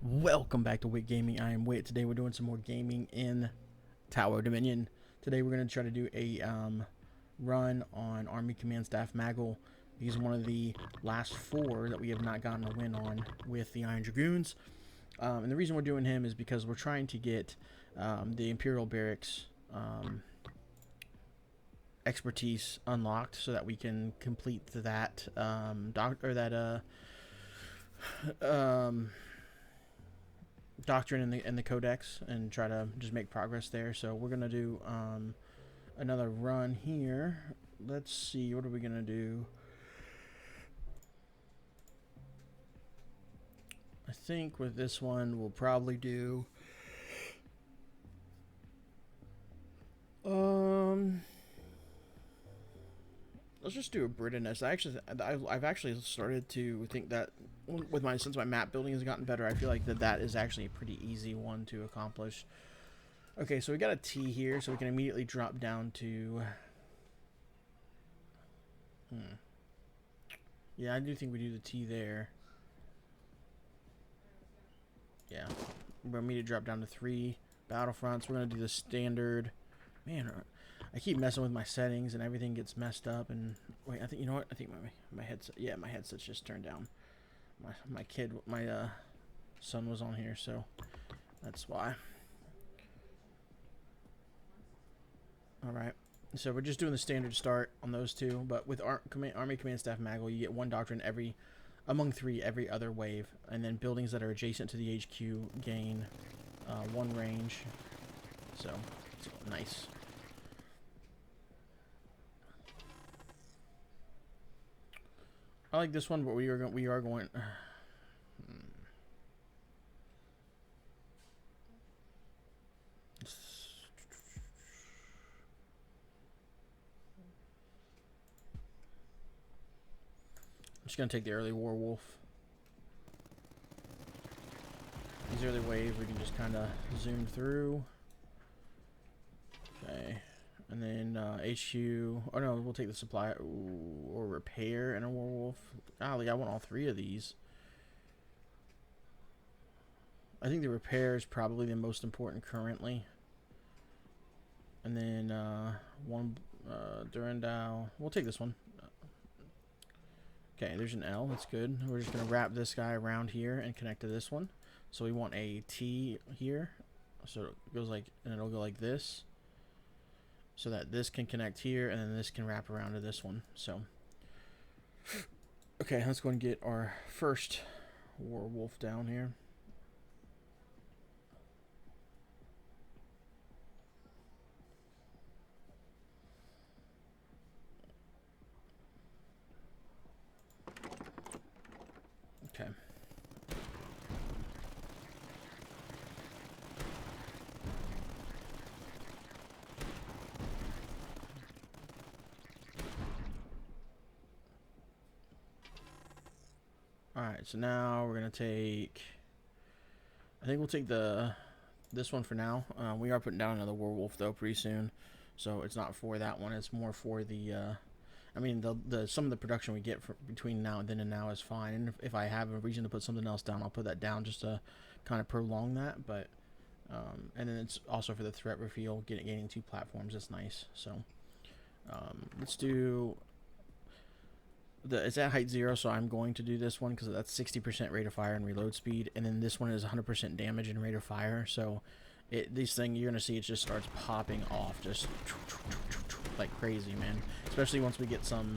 Welcome back to Wit Gaming. I am Wit. Today we're doing some more gaming in Tower Dominion. Today we're going to try to do a run on Army Command Staff Magel. He's one of the last four that we have not gotten a win on with the Iron Dragoons. And the reason we're doing him is because we're trying to get the Imperial Barracks expertise unlocked so that we can complete that doctrine in the codex and try to just make progress there. So we're gonna do another run here. Let's see, what are we gonna do? I think with this one we'll probably do let's just do a Britannis. I've actually started to think that with since my map building has gotten better, I feel like that is actually a pretty easy one to accomplish. Okay, so we got a T here, so we can immediately drop down to. Yeah, I do think we do the T there. Yeah, we're gonna immediately drop down to 3 battlefronts. We're gonna do the standard. Man, I keep messing with my settings and everything gets messed up. And wait, I think you know what? I think my headset. Yeah, my headset's just turned down. My son was on here, so that's why. All right. So we're just doing the standard start on those two, but with Army Command Staff Magel, you get 1 doctrine among 3 every other wave, and then buildings that are adjacent to the HQ gain 1 range. So nice. I like this one, but we are going. I'm just gonna take the early Warwolf. These early waves we can just kind of zoom through. Okay, and then HQ. Oh no, we'll take the supply or repair and a Warwolf. Golly, I want all 3 of these. I think the repair is probably the most important currently. And then 1 Durandal. We'll take this one. Okay, there's an L. That's good. We're just going to wrap this guy around here and connect to this one. So we want a T here. So it goes like, and it'll go like this. So that this can connect here, and then this can wrap around to this one. So, okay, let's go and get our first Warwolf down here. Okay. Alright, so now we're going to take... I think we'll take this one for now. We are putting down another Warwolf, though, pretty soon. So it's not for that one. It's more for the... I mean, some of the production we get between now and then and now is fine. And if I have a reason to put something else down, I'll put that down just to kind of prolong that. But and then it's also for the threat reveal, gaining 2 platforms. That's nice. So let's do it's at height 0, so I'm going to do this one because that's 60% rate of fire and reload speed, and then this one is 100% damage and rate of fire. So these things you're gonna see, it just starts popping off just like crazy, man. Especially once we get some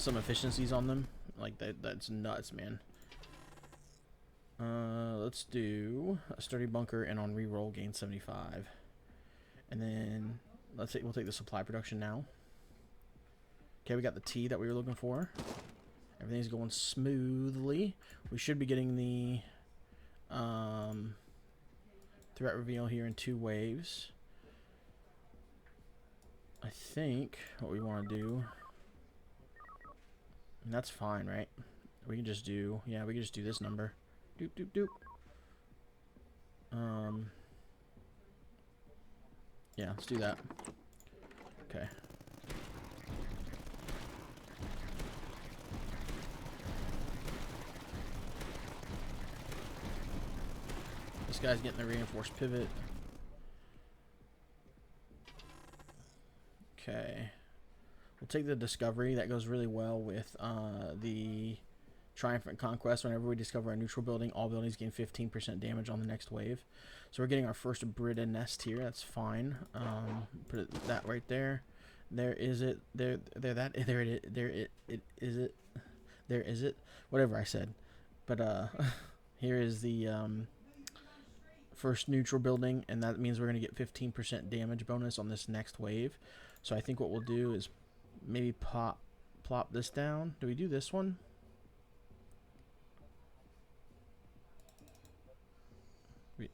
efficiencies on them, like that's nuts, man. Let's do a sturdy bunker, and on reroll gain 75, and then we'll take the supply production now. Okay, we got the T that we were looking for. Everything's going smoothly. We should be getting the threat reveal here in 2 waves. I think what we want to do, and that's fine, right? We can just do, yeah, we can just do this number. Doop, doop, doop. Yeah, let's do that. Okay. This guy's getting the reinforced pivot. Okay. We'll take the discovery. That goes really well with the triumphant conquest. Whenever we discover a neutral building, all buildings gain 15% damage on the next wave. So we're getting our first Brita nest here. That's fine. Put that right there. There is it. There is it. Whatever I said. But here is the first neutral building, and that means we're going to get 15% damage bonus on this next wave. So I think what we'll do is maybe plop this down. Do we do this one? I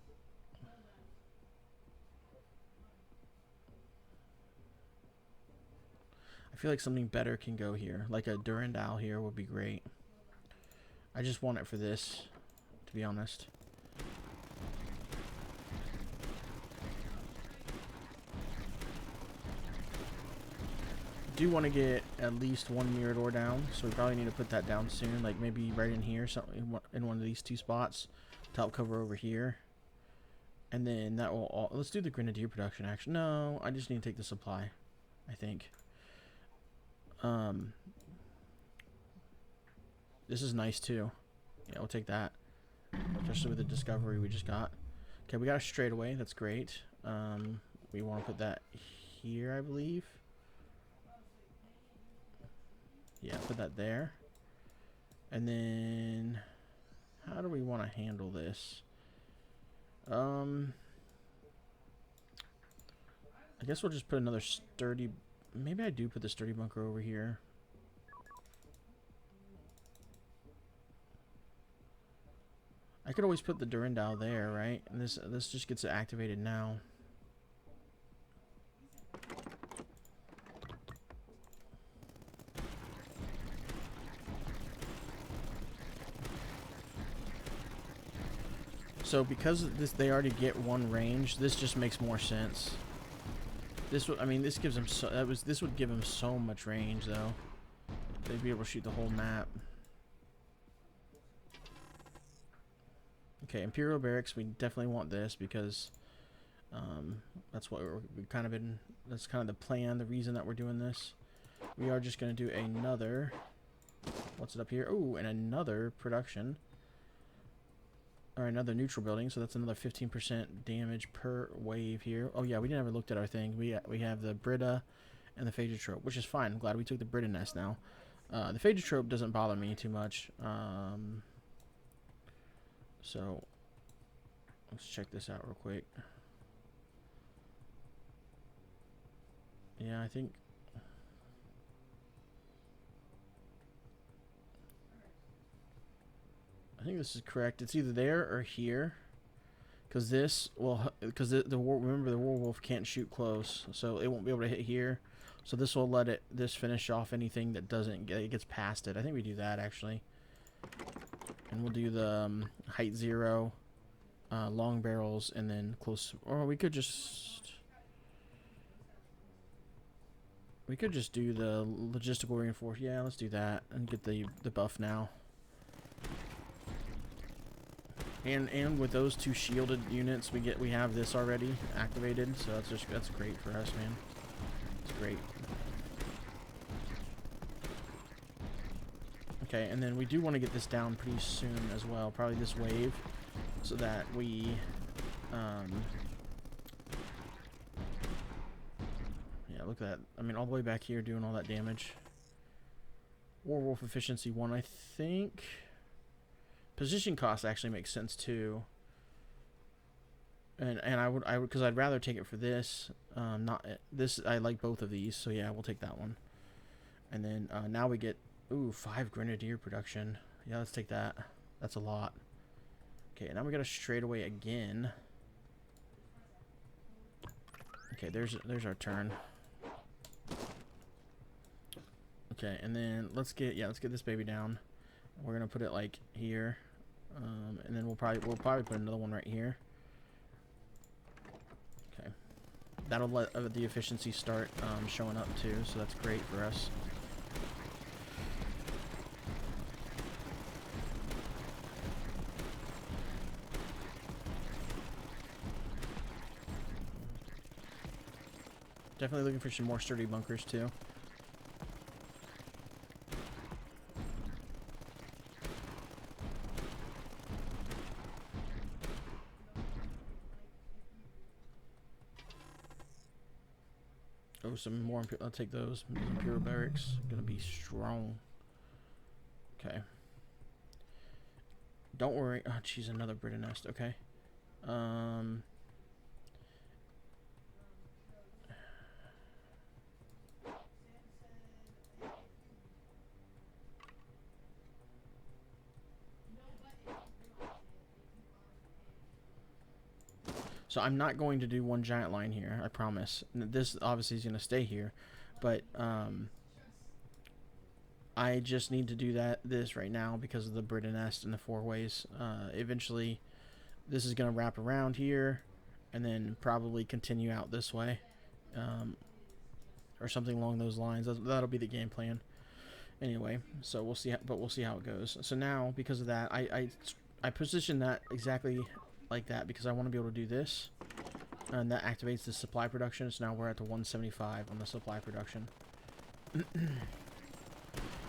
feel like something better can go here. Like a Durandal here would be great. I just want it for this, to be honest. Do want to get at least one Mirador down, so we probably need to put that down soon, like maybe right in here, something in one of these two spots, top cover over here, and then that will all. Let's do the Grenadier production. Actually, no, I just need to take the supply, I think. This is nice too. Yeah, we'll take that, especially with the discovery we just got. Okay, we got a straightaway. That's great. We want to put that here, I believe. Yeah, put that there. And then, how do we want to handle this? I guess we'll just put another sturdy. Maybe I do put the sturdy bunker over here. I could always put the Durandal there, right? And this just gets activated now. So because they already get one range, this just makes more sense. I mean, this gives them this would give them so much range though. They'd be able to shoot the whole map. Okay, Imperial Barracks. We definitely want this because that's what we've kind of been. That's kind of the plan. The reason that we're doing this. We are just going to do another. What's it up here? Oh, and another production. Or another neutral building, so that's another 15% damage per wave here. Oh yeah, we never looked at our thing. We have the Brita and the Phagotrope, which is fine. I'm glad we took the Brita nest now. The Phagotrope doesn't bother me too much. So let's check this out real quick. Yeah, I think this is correct. It's either there or here, because this will, because remember the werewolf can't shoot close, so it won't be able to hit here. So this will let this finish off anything that doesn't get, it gets past it. I think we do that actually, and we'll do the height 0, long barrels, and then close. Or we could just do the logistical reinforce. Yeah, let's do that and get the buff now. And with those two shielded units, we have this already activated, so that's great for us, man. It's great. Okay, and then we do want to get this down pretty soon as well, probably this wave, so that we, yeah, look at that. I mean, all the way back here doing all that damage. Werewolf efficiency 1, I think. Position cost actually makes sense too, and I would because I'd rather take it for this, not this. I like both of these, so yeah, we'll take that one. And then now we get 5 Grenadier production. Yeah, let's take that. That's a lot. Okay, now we got a straightaway again. Okay, there's our turn. Okay, and then let's get this baby down. We're gonna put it like here, and then we'll probably put another one right here. Okay, that'll let the efficiency start showing up too, so that's great for us. Definitely looking for some more sturdy bunkers too. Oh, some more. I'll take those. Imperial barracks. Gonna be strong. Okay. Don't worry. Oh, jeez, another Brita nest. Okay. So I'm not going to do one giant line here. I promise. This obviously is going to stay here, but I just need to do this right now because of the Brita nest and the 4 ways. Eventually, this is going to wrap around here, and then probably continue out this way, or something along those lines. That'll be the game plan. Anyway, so we'll see. But we'll see how it goes. So now, because of that, I position that exactly like that because I want to be able to do this, and that activates the supply production. So now we're at the 175 on the supply production.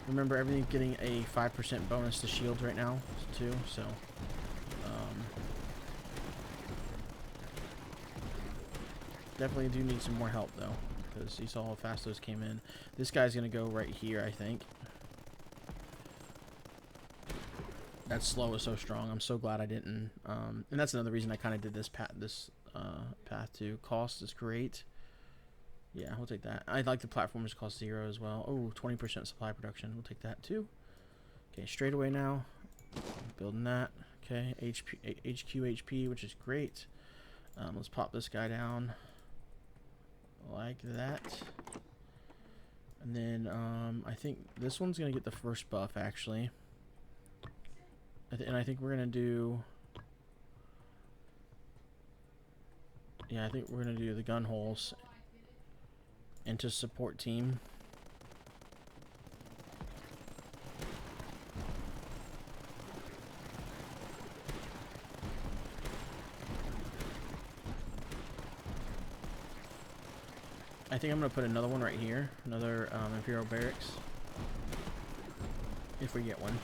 Remember, everything's getting a 5% bonus to shields right now too. So definitely do need some more help though, because you saw how fast those came in. This guy's gonna go right here, I think. That slow is so strong. I'm so glad I didn't. And that's another reason I kind of did this path. Path to cost is great. Yeah, we'll take that. I like the platforms cost 0 as well. Oh, 20% supply production. We'll take that too. Okay, straight away now. Building that. Okay, HQ HP, which is great. Let's pop this guy down like that. And then I think this one's gonna get the first buff actually. And I think we're gonna do. Yeah, I think we're gonna do the gun holes into support team. I think I'm gonna put another one right here, another Imperial barracks, if we get one.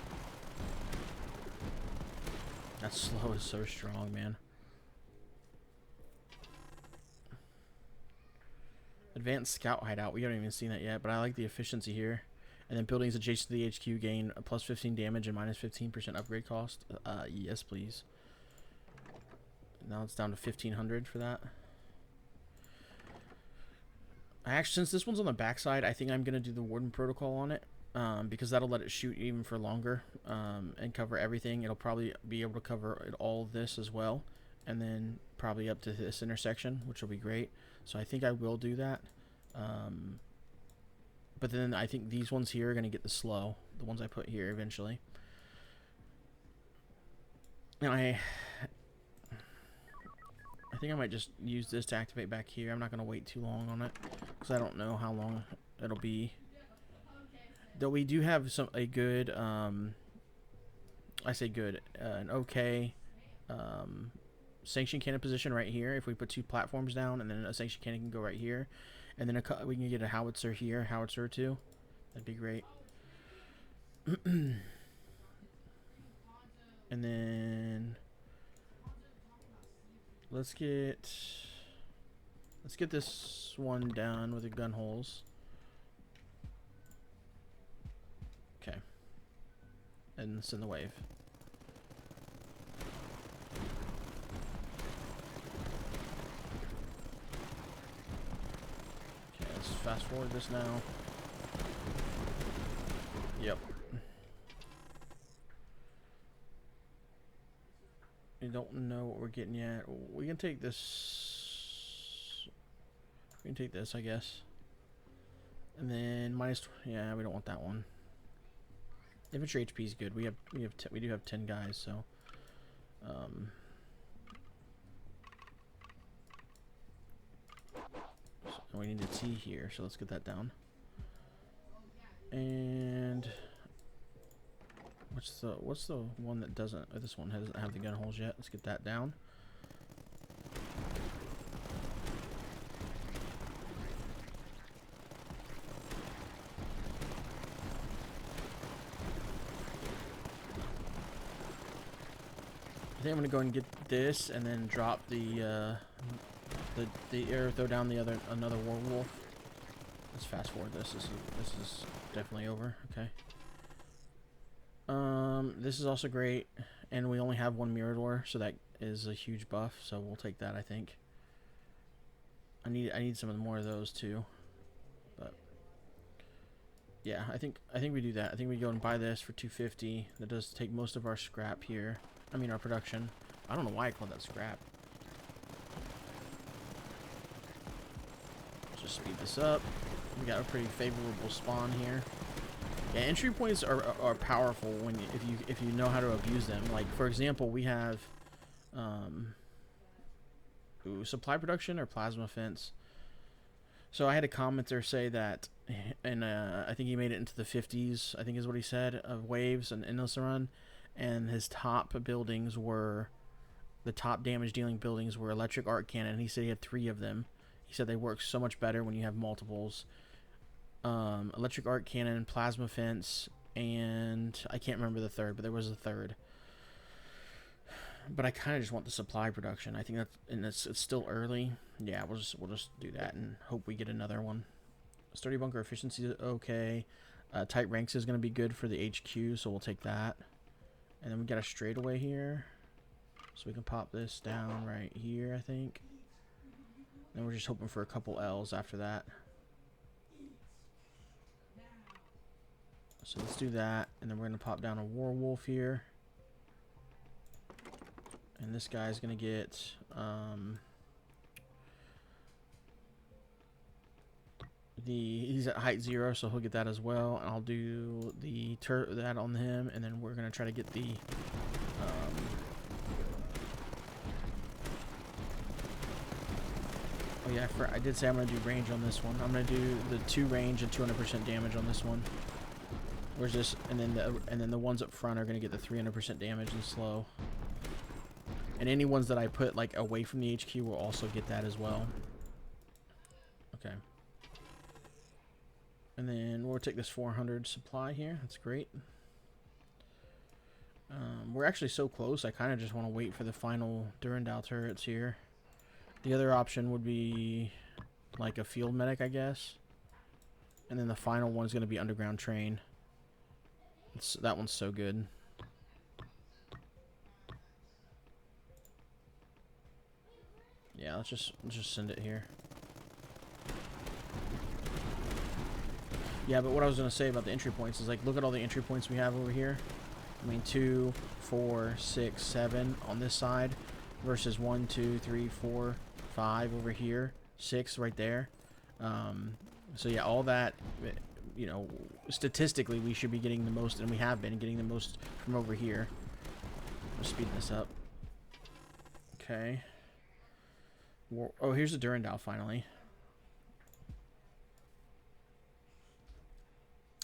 That slow is so strong, man. Advanced scout hideout. We haven't even seen that yet, but I like the efficiency here. And then buildings adjacent to the HQ gain a plus 15 damage and minus 15% upgrade cost. Yes, please. Now it's down to 1500 for that. Since this one's on the backside, I think I'm gonna do the Warden protocol on it. Because that'll let it shoot even for longer and cover everything. It'll probably be able to cover all of this as well, and then probably up to this intersection, which will be great. So I think I will do that. But then I think these ones here are going to get the slow, the ones I put here eventually. And I think I might just use this to activate back here. I'm not going to wait too long on it because I don't know how long it'll be. Though we do have a good, I say good, an okay sanction cannon position right here. If we put 2 platforms down, and then a sanction cannon can go right here, and then we can get a howitzer here, howitzer 2. That'd be great. And then let's get this one down with the gun holes. Okay. And send the wave. Okay, let's fast forward this now. Yep. We don't know what we're getting yet. We can take this. We can take this, I guess. And then minus. Yeah, we don't want that one. Infantry HP is good. We do have 10 guys, so so we need a T here, so let's get that down. And what's the one that doesn't? Oh, this one doesn't have the gun holes yet. Let's get that down. I think I'm gonna go and get this and then drop the air, throw down another werewolf. Let's fast forward this. This is definitely over. Okay. This is also great, and we only have one mirror door, so that is a huge buff. So we'll take that. I think. I need some more of those too, but yeah, I think we do that. I think we go and buy this for 250. That does take most of our scrap here. I mean our production. I don't know why I called that scrap. Let's just speed this up. We got a pretty favorable spawn here. Yeah, entry points are powerful when if you know how to abuse them. Like for example, we have supply production or plasma fence. So I had a commenter say that, and I think he made it into the 50s, I think is what he said, of waves and endless run, and his top buildings were, the top damage dealing buildings were electric arc cannon. He said he had 3 of them. He said they work so much better when you have multiples. Electric arc cannon, plasma fence, and I can't remember the third, but there was a third. But I kind of just want the supply production. I think that's, and it's still early. Yeah, we'll just do that and hope we get another one. Sturdy bunker efficiency is okay. Tight ranks is going to be good for the HQ, so we'll take that. And then we got a straightaway here, so we can pop this down right here, I think. And we're just hoping for a couple L's after that. So let's do that, and then we're going to pop down a werewolf here. And this guy's going to get he's at height 0, so he'll get that as well. And I'll do that on him, and then we're going to try to get the oh yeah, I did say I'm going to do range on this one. I'm going to do the 2 range and 200% damage on this one. Where's this? And then the ones up front are going to get the 300% damage and slow. And any ones that I put like away from the HQ will also get that as well. Okay. And then we'll take this 400 supply here. That's great. We're actually so close. I kind of just want to wait for the final Durandal turrets here. The other option would be like a field medic, I guess. And then the final one is going to be underground train. That one's so good. Yeah, let's just send it here. Yeah, but what I was gonna say about the entry points is like, look at all the entry points we have over here. I mean, 2, 4, 6, 7 on this side, versus 1, 2, 3, 4, 5 over here, 6 right there. So yeah, all that, you know, statistically we should be getting the most, and we have been getting the most from over here. Let's speed this up. Okay. Oh, here's the Durandal finally.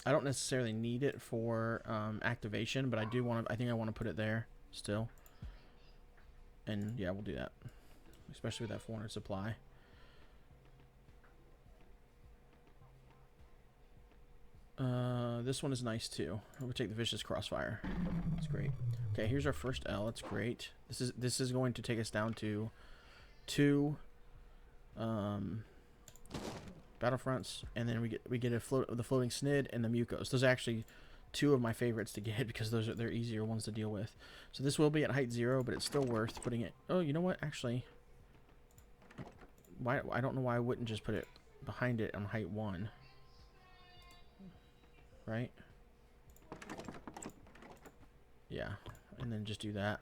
I don't necessarily need it for activation, but I do want to. I think I want to put it there still. And yeah, we'll do that, especially with that 400 supply. This one is nice too. We'll take the Vicious Crossfire. That's great. Okay, here's our first L. That's great. This is going to take us down to 2 battlefronts, and then we get the floating snid and the mucos. Those are actually 2 of my favorites to get because they're easier ones to deal with. So this will be at height 0, but it's still worth putting it. Oh, you know what? Actually, why I don't know why I wouldn't just put it behind it on height 1. Right? Yeah, and then just do that.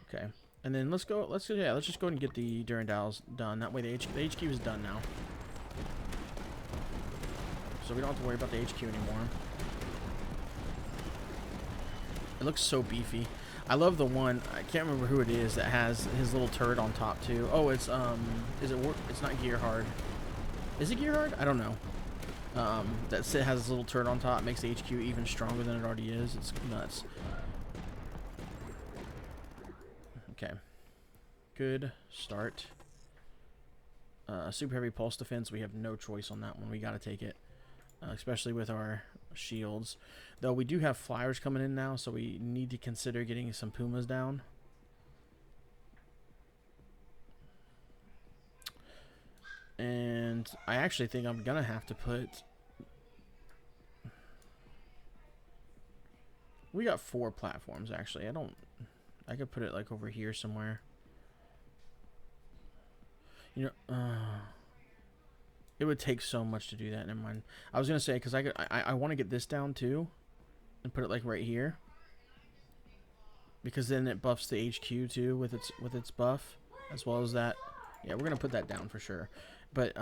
Okay. And then let's just go ahead and get the Durandals done. That way the HQ is done now. So we don't have to worry about the HQ anymore. It looks so beefy. I love the one, I can't remember who it is, that has his little turret on top too. Oh, it's it's not Gearhard. Is it Gearhard? I don't know. That has his little turret on top, makes the HQ even stronger than it already is. It's nuts. Okay. Good start. Super heavy pulse defense. We have no choice on that one. We got to take it, especially with our shields. Though we do have flyers coming in now, so we need to consider getting some pumas down. And I actually think I'm gonna have to put... We got 4 platforms, actually. I could put it like over here somewhere. You know, it would take so much to do that. Never mind. I was gonna say, because I want to get this down too, and put it like right here, because then it buffs the HQ too with its buff, as well as that. Yeah, we're gonna put that down for sure. But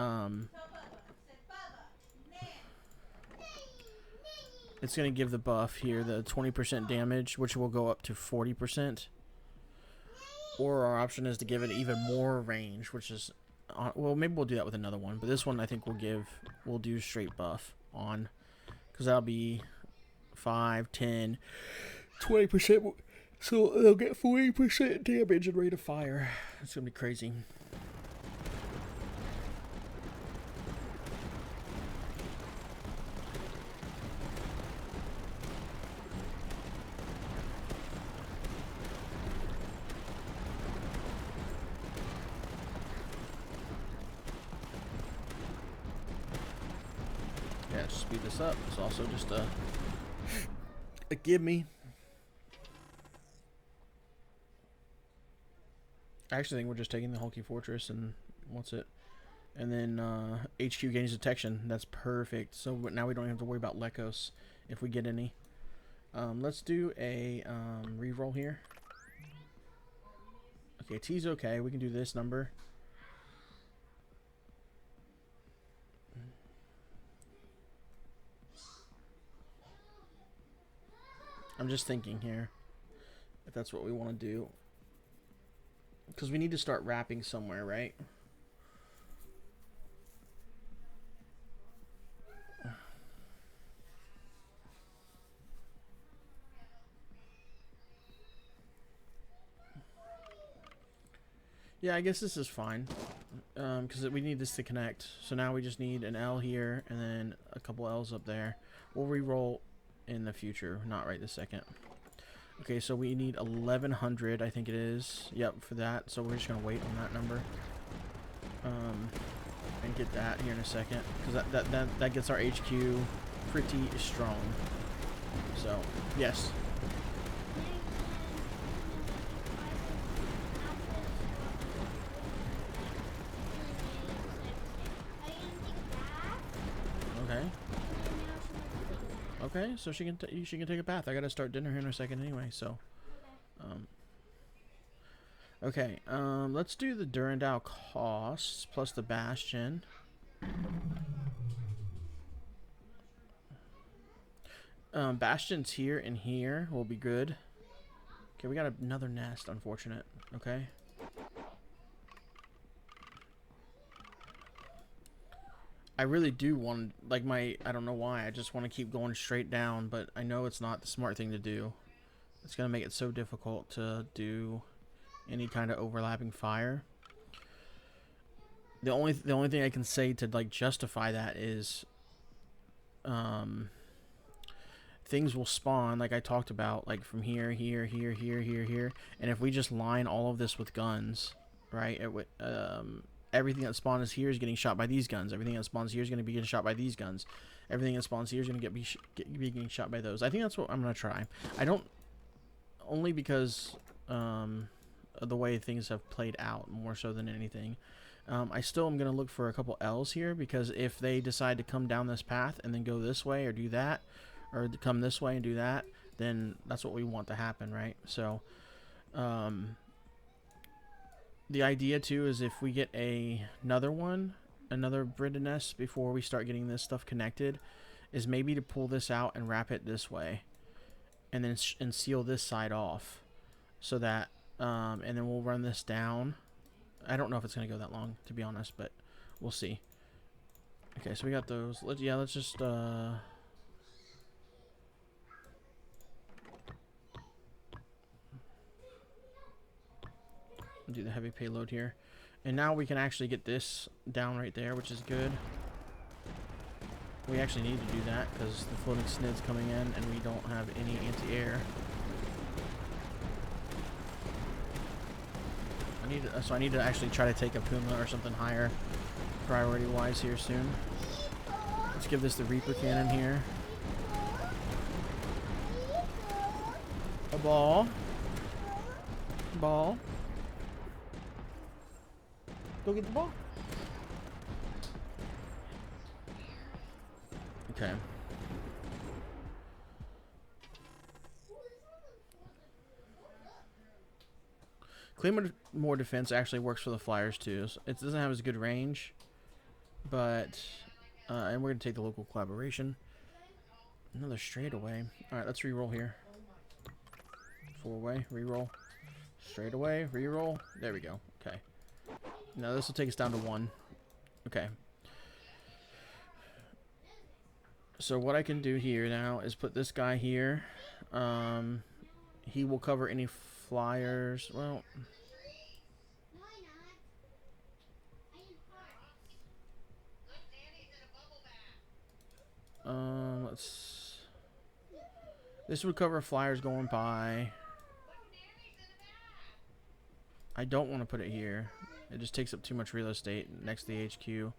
it's gonna give the buff here, the 20% damage, which will go up to 40%. Or our option is to give it even more range, which is, well, maybe we'll do that with another one. But this one I think we'll do straight buff on, because that'll be 5, 10, 20%. So they'll get 40% damage and rate of fire. It's gonna be crazy. Yeah, speed this up. It's also just a gimme. I actually think we're just taking the Hulky Fortress and what's it? And then HQ gains detection. That's perfect. So now we don't have to worry about Lekos if we get any. Let's do a reroll here. Okay, T's okay. We can do this number. I'm just thinking here if that's what we want to do. Because we need to start wrapping somewhere, right? Yeah, I guess this is fine. Because we need this to connect. So now we just need an L here and then a couple L's up there. We'll re-roll in the future, not right this second. Okay, so we need 1100, I think it is. Yep, for that. So we're just gonna wait on that number, and get that here in a second, because that gets our HQ pretty strong. So yes. Okay. Okay, so she can take a bath. I gotta start dinner here in a second anyway. So, okay. Let's do the Durandal costs plus the Bastion. Bastion's here and here will be good. Okay, we got another nest. Unfortunate. Okay. I really do want, like, I don't know why, I just want to keep going straight down, but I know it's not the smart thing to do. It's going to make it so difficult to do any kind of overlapping fire. The only thing I can say to, like, justify that is things will spawn, like I talked about, like from here, here, here, here, here, here, and if we just line all of this with guns, right, everything that spawns here is getting shot by these guns. Everything that spawns here is going to be getting shot by these guns. Everything that spawns here is going to be getting shot by those. I think that's what I'm going to try. I don't... Only because of the way things have played out more so than anything. I still am going to look for a couple L's here, because if they decide to come down this path and then go this way or do that, or come this way and do that, then that's what we want to happen, right? So... the idea too is if we get another Brita nest before we start getting this stuff connected, is maybe to pull this out and wrap it this way, and then seal this side off, so that and then we'll run this down. I don't know if it's gonna go that long, to be honest, but we'll see. Okay, so we got those. Let's just do the heavy payload here, and now we can actually get this down right there, which is good. We actually need to do that because the floating snid's coming in and we don't have any anti-air. So I need to actually try to take a Puma or something higher priority-wise here soon. Let's give this the Reaper Cannon here. A ball. Ball. Go get the ball. Okay. Claymore more defense actually works for the Flyers too. So it doesn't have as good range, but and we're gonna take the local collaboration. Another straightaway. All right, let's re-roll here. 4-way re-roll. Straightaway re-roll. There we go. Okay. Now this will take us down to 1. Okay. So what I can do here now is put this guy here. He will cover any Flyers. Well, let's. This would cover Flyers going by. I don't want to put it here. It just takes up too much real estate next to the HQ.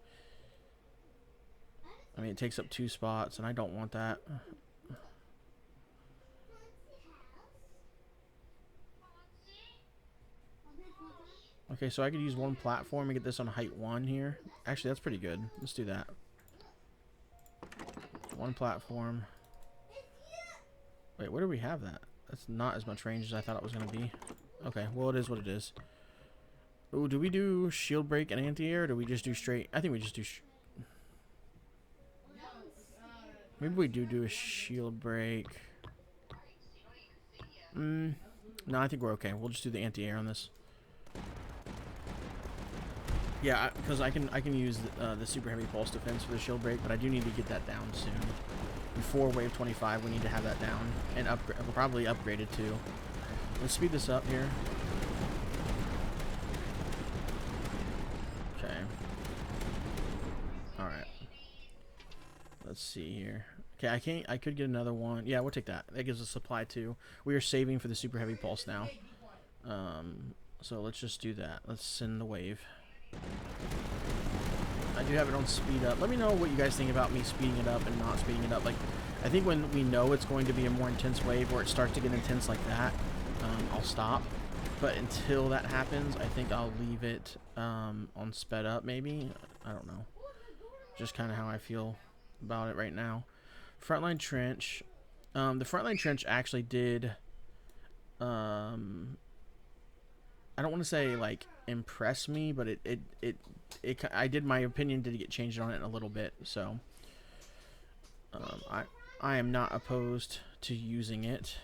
I mean, it takes up 2 spots, and I don't want that. Okay, so I could use 1 platform and get this on height 1 here. Actually, that's pretty good. Let's do that. 1 platform. Wait, where do we have that? That's not as much range as I thought it was going to be. Okay, well, it is what it is. Ooh, do we do shield break and anti-air, or do we just do straight? I think we just do... Maybe we do a shield break. No, I think we're okay. We'll just do the anti-air on this. Yeah, because I can use the super heavy pulse defense for the shield break, but I do need to get that down soon. Before wave 25, we need to have that down and probably upgraded too. Let's speed this up here. Okay. All right. Let's see here. Okay, I could get another one. Yeah, we'll take that. That gives us supply too. We are saving for the super heavy pulse now. So let's just do that. Let's send the wave. I do have it on speed up. Let me know what you guys think about me speeding it up and not speeding it up. Like, I think when we know it's going to be a more intense wave where it starts to get intense like that, I'll stop. But until that happens, I think I'll leave it on sped up maybe. I don't know. Just kind of how I feel about it right now. Frontline trench. The frontline trench actually did... I don't want to say like impress me, but I did, my opinion did get changed on it a little bit, so I am not opposed to using it.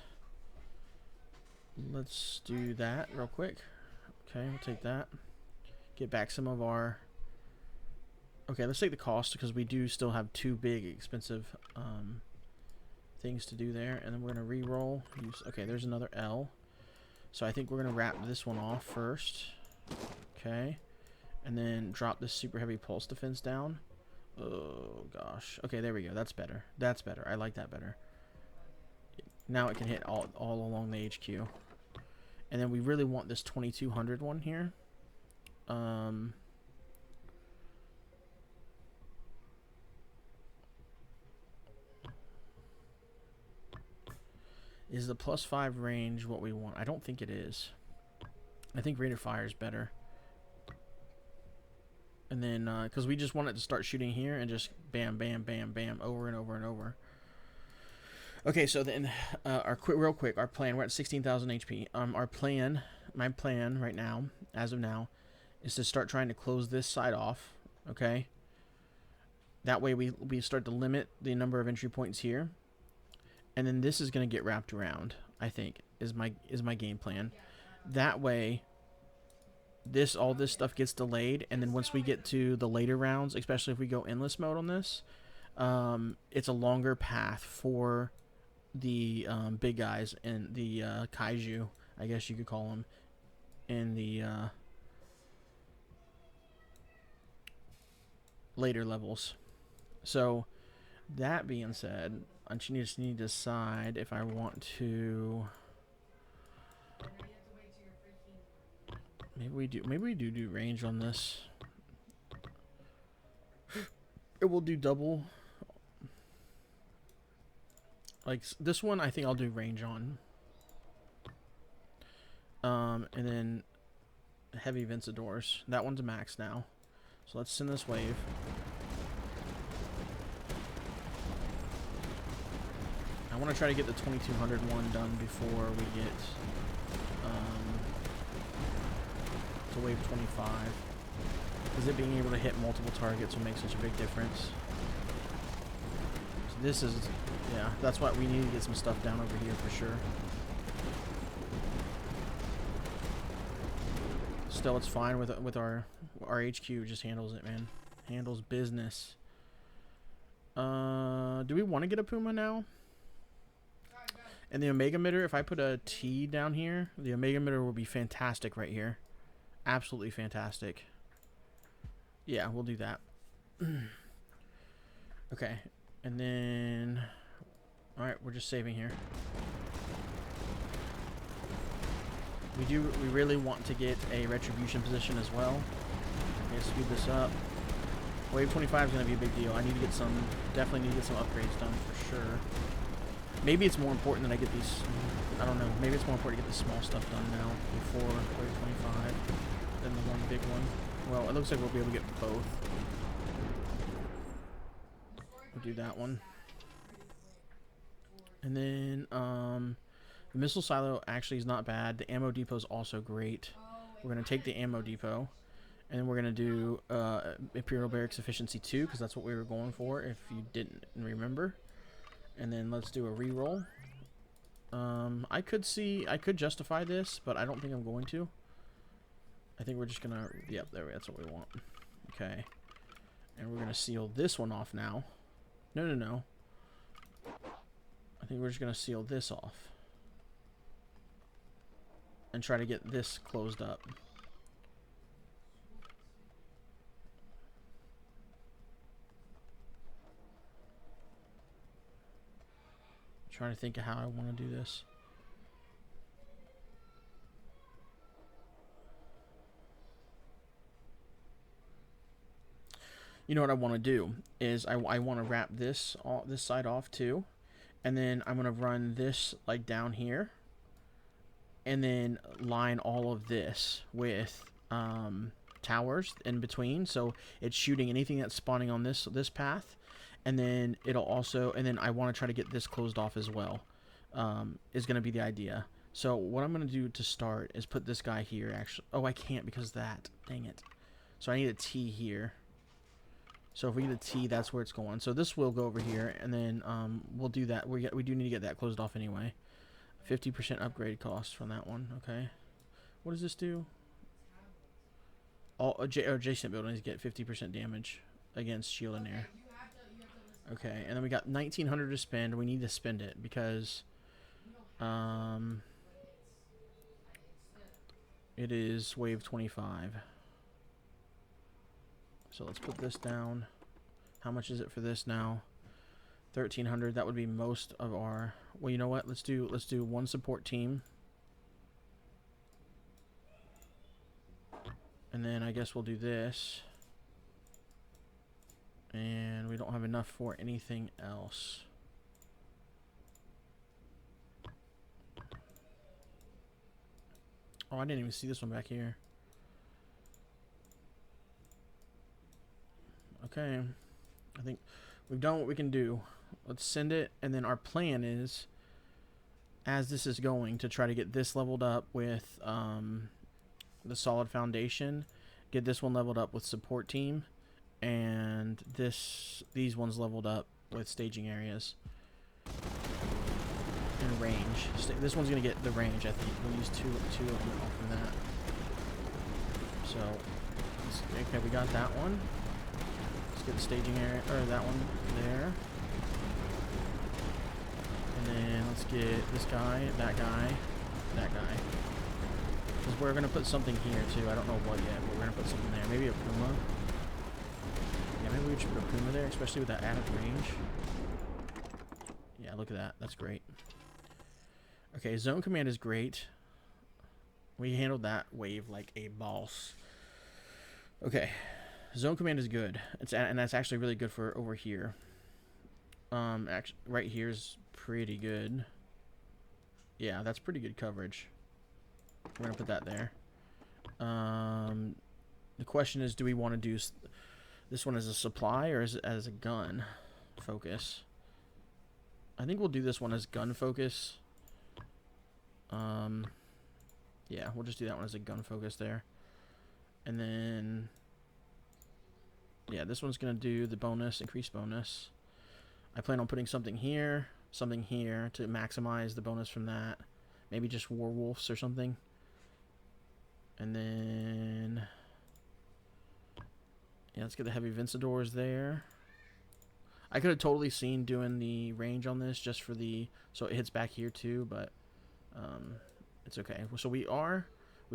Let's do that real quick. Okay, we'll take that. Get back some of our... Okay, let's take the cost because we do still have 2 big expensive things to do there, and then we're gonna re-roll. Okay, there's another L. So I think we're going to wrap this one off first. Okay. And then drop this super heavy pulse defense down. Oh, gosh. Okay, there we go. That's better. That's better. I like that better. Now it can hit all along the HQ. And then we really want this 2200 one here. Is the +5 range what we want? I don't think it is. I think rate of fire is better. And then, because we just want it to start shooting here and just bam, bam, bam, bam, over and over and over. Okay, so then, real quick, our plan, we're at 16,000 HP. My plan right now, as of now, is to start trying to close this side off, okay? That way we start to limit the number of entry points here. And then this is going to get wrapped around, I think, is my game plan. That way, all this stuff gets delayed, and then once we get to the later rounds, especially if we go endless mode on this, it's a longer path for the big guys and the kaiju, I guess you could call them, in the later levels. So That being said, I just need to decide if I want to. Maybe we do range on this. It will do double. Like this one, I think I'll do range on. And then heavy Vencedors. That one's max now. So let's send this wave. I want to try to get the 2200 one done before we get to wave 25. Because it being able to hit multiple targets will make such a big difference. So this is, yeah, that's why we need to get some stuff down over here for sure. Still, it's fine with our HQ. Just handles it, man. Handles business. Do we want to get a Puma now? And the Omega emitter, if I put a T down here, the Omega emitter will be fantastic right here. Absolutely fantastic. Yeah, we'll do that. Okay, and then, all right, we're just saving here. We really want to get a retribution position as well. Okay, speed this up. Wave 25 is going to be a big deal. I need to get some, definitely need to get some upgrades done for sure. Maybe it's more important that I get these, I don't know, maybe it's more important to get the small stuff done now before wave 25 than the one big one. Well, it looks like we'll be able to get both. We'll do that one. And then, the missile silo actually is not bad. The ammo depot is also great. We're going to take the ammo depot, and then we're going to do Imperial Barracks Efficiency 2, because that's what we were going for, if you didn't remember. And then let's do a reroll. I could justify this, but I don't think I'm going to. I think we're just going to, yep, that's what we want. Okay. And we're going to seal this one off now. No. I think we're just going to seal this off. And try to get this closed up. Trying to think of how I want to do this. You know what I want to do is I want to wrap this side off too, and then I'm going to run this like down here, and then line all of this with towers in between, so it's shooting anything that's spawning on this path. And then it'll also, and then I want to try to get this closed off as well, is going to be the idea. So what I'm going to do to start is put this guy here, actually. Oh, I can't because of that. Dang it. So I need a T here. So if we get a T, that's where it's going. So this will go over here, and then we'll do that. We do need to get that closed off anyway. 50% upgrade cost from that one. Okay. What does this do? All adjacent buildings get 50% damage against shield and air. Okay, and then we got 1900 to spend. We need to spend it because it is wave 25. So let's put this down. How much is it for this now? 1300. That would be most of our. Well, you know what? Let's do one support team. And then I guess we'll do this. And we don't have enough for anything else. Oh, I didn't even see this one back here. Okay. I think we've done what we can do. Let's send it, and then our plan is, as this is going, to try to get this leveled up with the solid foundation, get this one leveled up with support team, and these ones leveled up with staging areas and range. This one's gonna get the range, I think. We'll use two of them off of that. So okay, we got that one. Let's get the staging area, or that one there, and then let's get this guy, that guy, because we're gonna put something here too. I don't know what yet, but we're gonna put something there. Maybe a Puma. Yeah, maybe we should put a Puma there, especially with that added range. Yeah, look at that. That's great. Okay, zone command is great. We handled that wave like a boss. Okay, zone command is good. And that's actually really good for over here. Actually, right here is pretty good. Yeah, that's pretty good coverage. We're gonna put that there. The question is, do we want to do this one as a supply or as a gun focus? I think we'll do this one as gun focus. Yeah, we'll just do that one as a gun focus there. And then, yeah, this one's going to do the bonus, increase bonus. I plan on putting something here to maximize the bonus from that. Maybe just werewolves or something. And then, yeah, let's get the heavy Vincadors there. I could have totally seen doing the range on this just for the, so it hits back here too, but it's okay. So we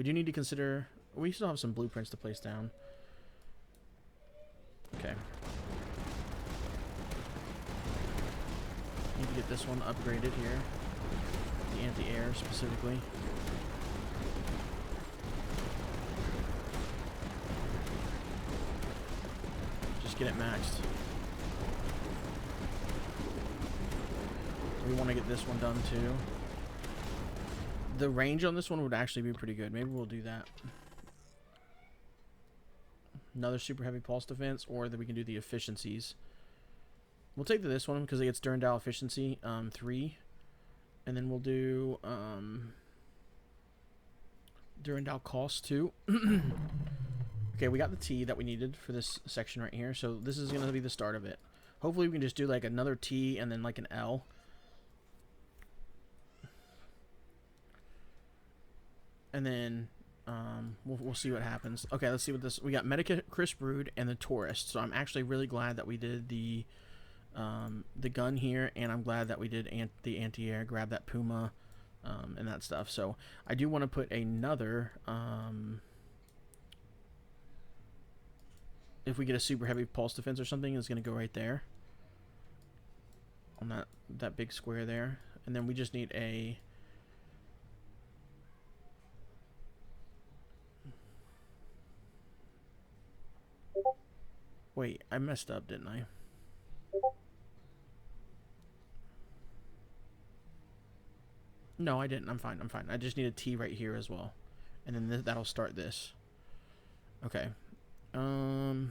do need to consider, we still have some blueprints to place down. Okay. Need to get this one upgraded here. The anti-air specifically. Just get it maxed. We want to get this one done too. The range on this one would actually be pretty good. Maybe we'll do that. Another super heavy pulse defense, or that we can do the efficiencies. We'll take this one because it gets Durandal efficiency 3. And then we'll do Durandal cost 2. Okay, we got the T that we needed for this section right here. So this is going to be the start of it. Hopefully we can just do like another T and then like an L. And then we'll see what happens. Okay, let's see what this. We got Medica, Crisp Brood, and the Tourist. So I'm actually really glad that we did the gun here, and I'm glad that we did the anti-air, grab that Puma, and that stuff. So I do want to put another. If we get a super heavy pulse defense or something, it's going to go right there on that big square there, and then we just need a. Wait, I messed up, didn't I? No, I didn't. I'm fine. I'm fine. I just need a T right here as well. And then that'll start this. Okay. Okay,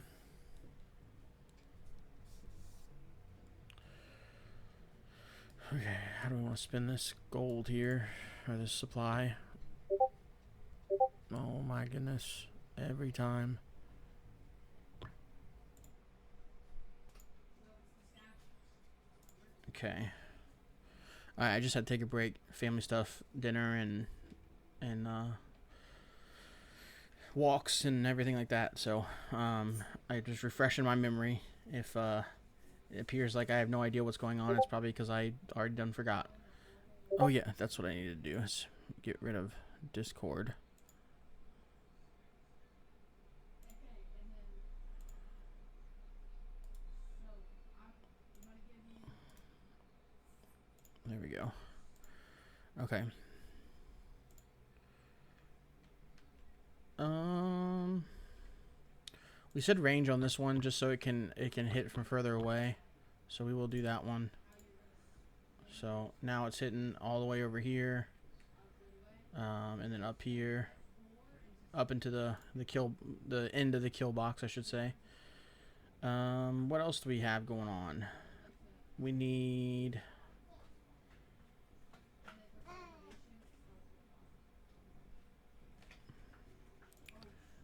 how do we want to spend this gold here? Or this supply? Oh my goodness. Every time. Okay. Alright, I just had to take a break. Family stuff, dinner, and walks and everything like that. So, I just refreshing my memory. If it appears like I have no idea what's going on, it's probably because I already done forgot. Oh yeah, that's what I need to do, is get rid of Discord. There we go. Okay. We said range on this one just so it can hit from further away. So we will do that one. So now it's hitting all the way over here. And then up here. Up into the end of the kill box, I should say. What else do we have going on? We need.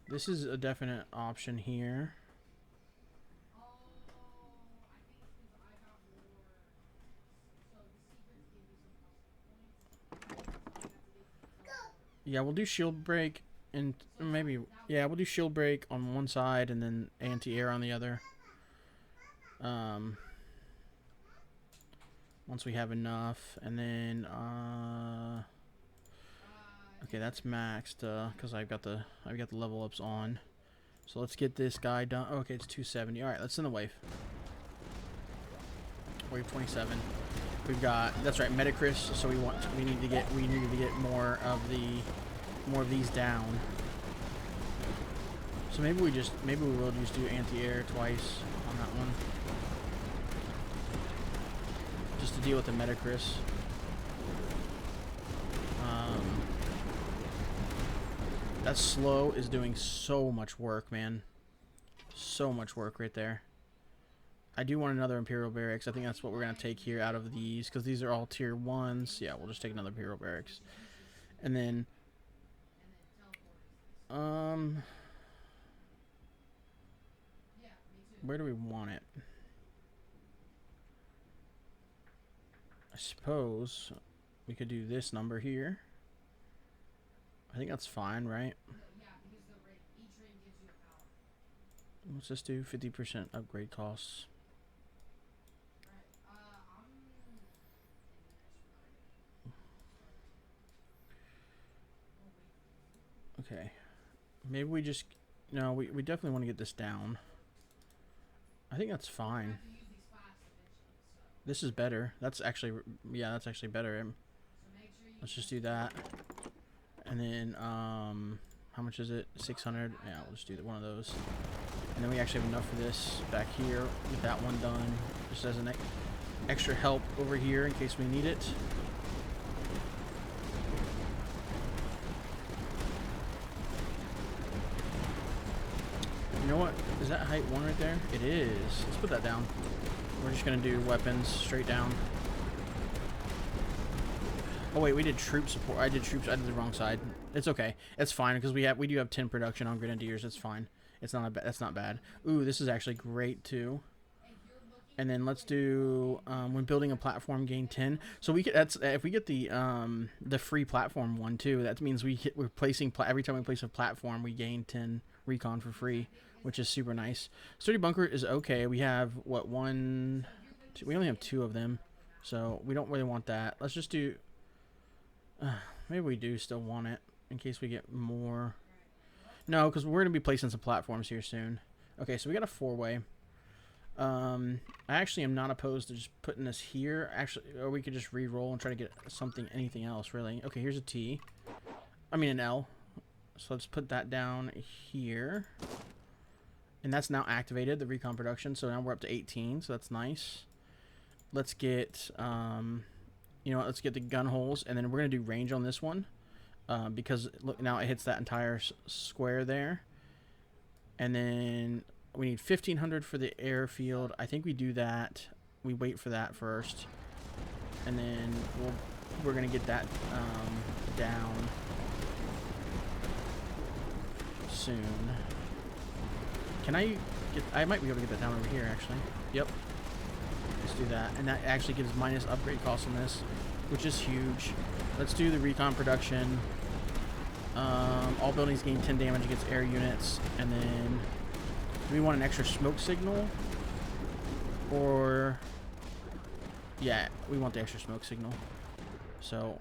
This is a definite option here. Yeah, we'll do shield break and maybe, yeah, we'll do shield break on one side and then anti-air on the other. Once we have enough, and then okay, that's maxed because I've got the level ups on. So let's get this guy done. Okay, it's 270. All right, let's send the wave. Wave 27. We've got, that's right, Metacris. So we need to get more of these down. So maybe we will just do anti-air twice on that one, just to deal with the Metacris. That slow is doing so much work, man. So much work right there. I do want another Imperial Barracks. I think that's what we're going to take here out of these, because these are all tier 1s. Yeah, we'll just take another Imperial Barracks. And then, where do we want it? I suppose we could do this number here. I think that's fine, right? Let's just do 50% upgrade costs. Okay. Maybe we just... No, we definitely want to get this down. I think that's fine. This is better. That's actually... Yeah, that's actually better. Let's just do that. And then, how much is it? 600. Yeah, we'll just do one of those. And then we actually have enough for this back here. Get that one done. Just as an extra help over here in case we need it. You know what? Is that height 1 right there? It is. Let's put that down. We're just going to do weapons straight down. Oh wait, we did troop support. I did the wrong side. It's okay. It's fine because we do have 10 production on grenadiers. It's fine. It's not that's not bad. Ooh, this is actually great too. And then let's do when building a platform, gain 10. So we get if we get the free platform one too. That means we're placing every time we place a platform, we gain 10 recon for free, which is super nice. Sturdy bunker is okay. We have what we only have 2 of them, so we don't really want that. Let's just do. Maybe we do still want it in case we get more. No, because we're going to be placing some platforms here soon. Okay, so we got a 4-way. I actually am not opposed to just putting this here. Actually, or we could just re-roll and try to get anything else, really. Okay, here's a T. I mean an L. So let's put that down here. And that's now activated, the recon production. So now we're up to 18, so that's nice. Let's get... you know what, let's get the gun holes, and then we're going to do range on this one. Because, look, now it hits that entire square there. And then we need 1,500 for the airfield. I think we do that. We wait for that first. And then we're going to get that down soon. Can I get... I might be able to get that down over here, actually. Yep. Let's do that. And that actually gives minus upgrade costs on this, which is huge. Let's do the recon production. All buildings gain 10 damage against air units. And then, do we want an extra smoke signal? Or, yeah, we want the extra smoke signal. So,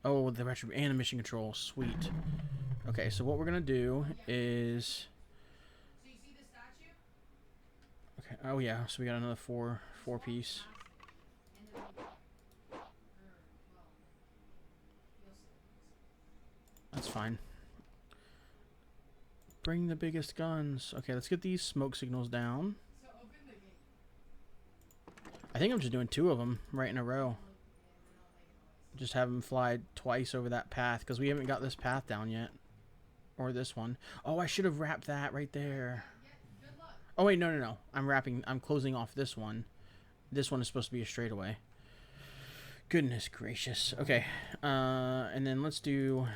oh, the retro and the mission control. Sweet. Okay, so what we're going to do is... Okay, oh yeah, so we got another four piece. That's fine. Bring the biggest guns. Okay, let's get these smoke signals down. I think I'm just doing 2 of them right in a row. Just have them fly twice over that path, because we haven't got this path down yet. Or this one. Oh, I should have wrapped that right there. Oh wait, no. I'm closing off this one. This one is supposed to be a straightaway. Goodness gracious. Okay. And then let's do...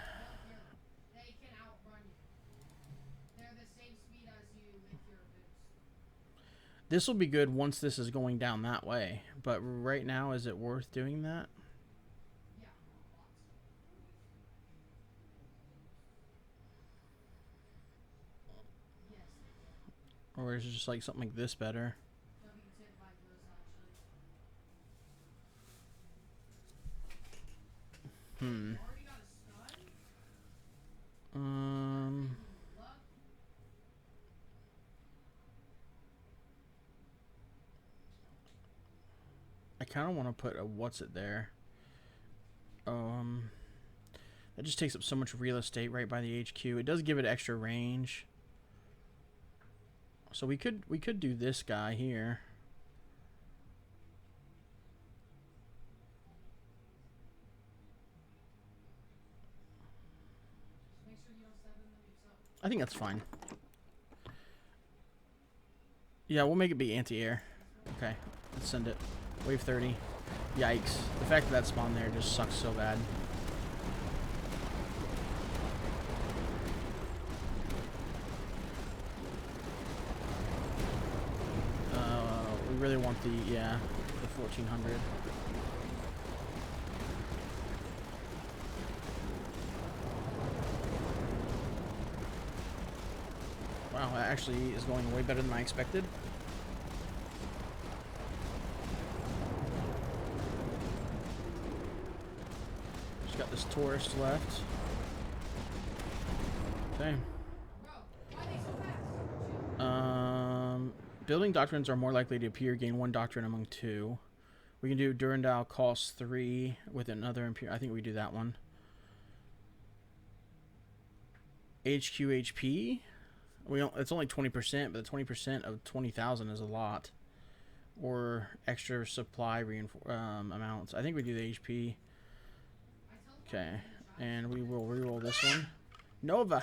This will be good once this is going down that way. But right now, is it worth doing that? Or is it just like something like this better? kind of want to put a what's it there. That just takes up so much real estate right by the HQ. It does give it extra range. So we could do this guy here. I think that's fine. Yeah, we'll make it be anti-air. Okay, let's send it. Wave 30. Yikes. The fact that that spawn there just sucks so bad. We really want the 1400. Wow, that actually is going way better than I expected. Just got this tourist left. Okay. Building doctrines are more likely to appear. Gain 1 doctrine among 2. We can do Durandal costs 3 with another impure. I think we do that one. HQ HP. It's only 20%, but the 20% of 20,000 is a lot. Or extra supply amounts. I think we do the HP. Okay, and we will reroll this one. Nova.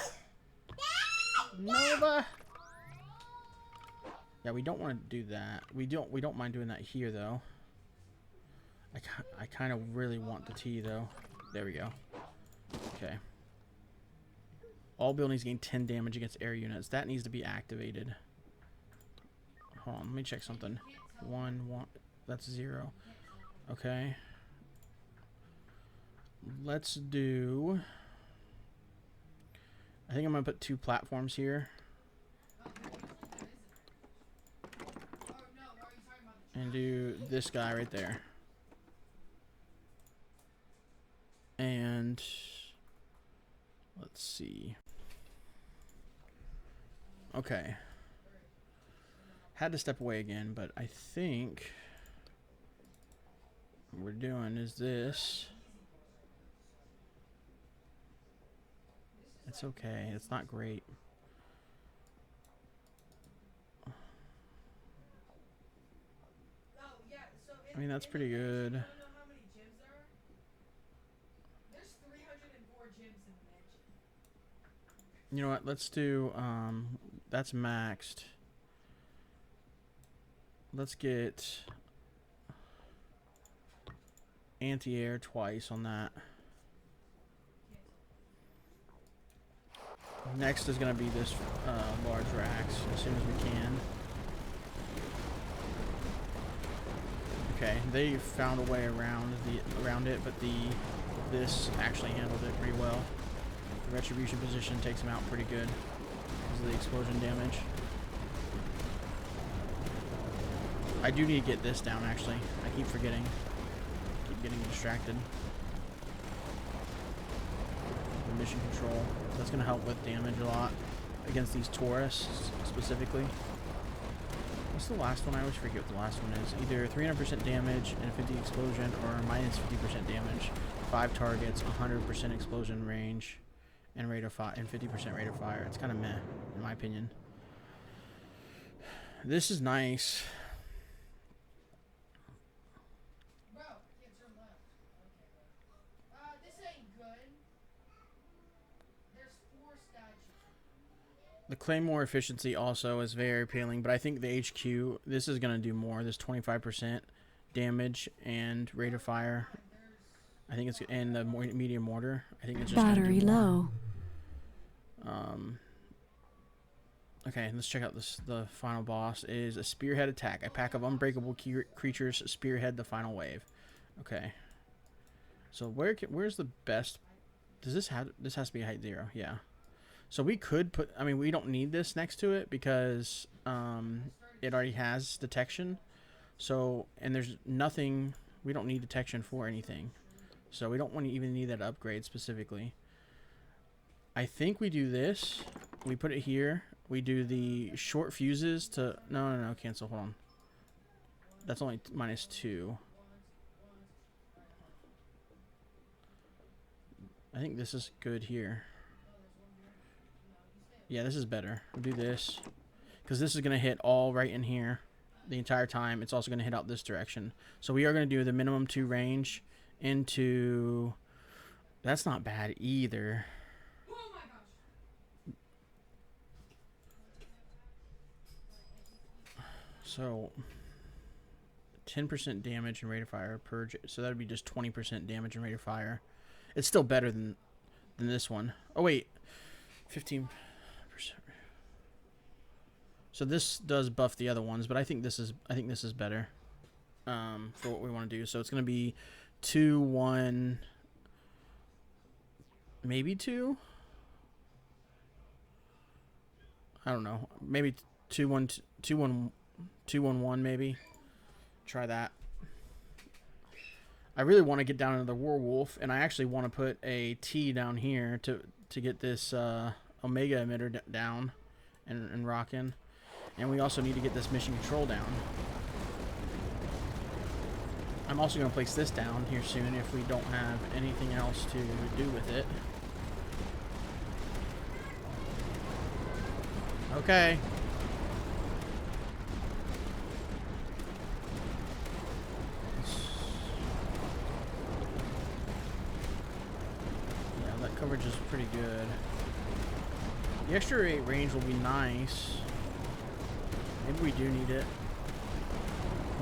Nova. Yeah, we don't want to do that. We don't mind doing that here though. I kind of really want the T though. There we go. Okay. All buildings gain 10 damage against air units. That needs to be activated. Hold on, let me check something. 1, that's 0. Okay. Let's do... I think I'm going to put 2 platforms here. And do this guy right there. And... let's see. Okay. Had to step away again, but I think what we're doing is this. It's okay. It's not great. I mean, that's pretty good. You know what? Let's do, that's maxed. Let's get anti-air twice on that. Next is going to be this large racks as soon as we can. Okay, they found a way around it, but this actually handled it pretty well. The retribution position takes them out pretty good because of the explosion damage. I do need to get this down actually. I keep forgetting. Keep getting distracted. The mission control. That's going to help with damage a lot against these tourists specifically. What's the last one? I always forget what the last one is. Either 300% damage and 50 explosion or minus 50% damage. 5 targets, 100% explosion range, and rate of fire, and 50% rate of fire. It's kind of meh, in my opinion. This is nice. The Claymore efficiency also is very appealing, but I think the HQ, this is going to do more. This 25% damage and rate of fire. I think it's, and the medium mortar. I think it's just battery low. Okay, let's check out this. The final boss is a spearhead attack. A pack of unbreakable creatures spearhead the final wave. Okay. So where's the best? Does this have? This has to be height 0. Yeah. So we could put, I mean, we don't need this next to it because it already has detection. So, and there's nothing, we don't need detection for anything. So we don't want to even need that upgrade specifically. I think we do this. We put it here. We do the short fuses to, no, cancel, hold on. That's only -2. I think this is good here. Yeah, this is better. We'll do this. Because this is going to hit all right in here the entire time. It's also going to hit out this direction. So we are going to do the minimum 2 range into... That's not bad either. Oh my gosh. So 10% damage and rate of fire per... So that would be just 20% damage and rate of fire. It's still better than this one. Oh, wait. 15%. So this does buff the other ones, but I think this is better for what we want to do. So it's going to be 2, 1, maybe 2. I don't know. Maybe 2, 1, 2, 1, 2, 1, 1. Maybe try that. I really want to get down into the werewolf, and I actually want to put a T down here to get this Omega emitter down and rocking. And we also need to get this mission control down. I'm also going to place this down here soon if we don't have anything else to do with it. Okay. Yeah, that coverage is pretty good. The extra 8 range will be nice. Maybe we do need it.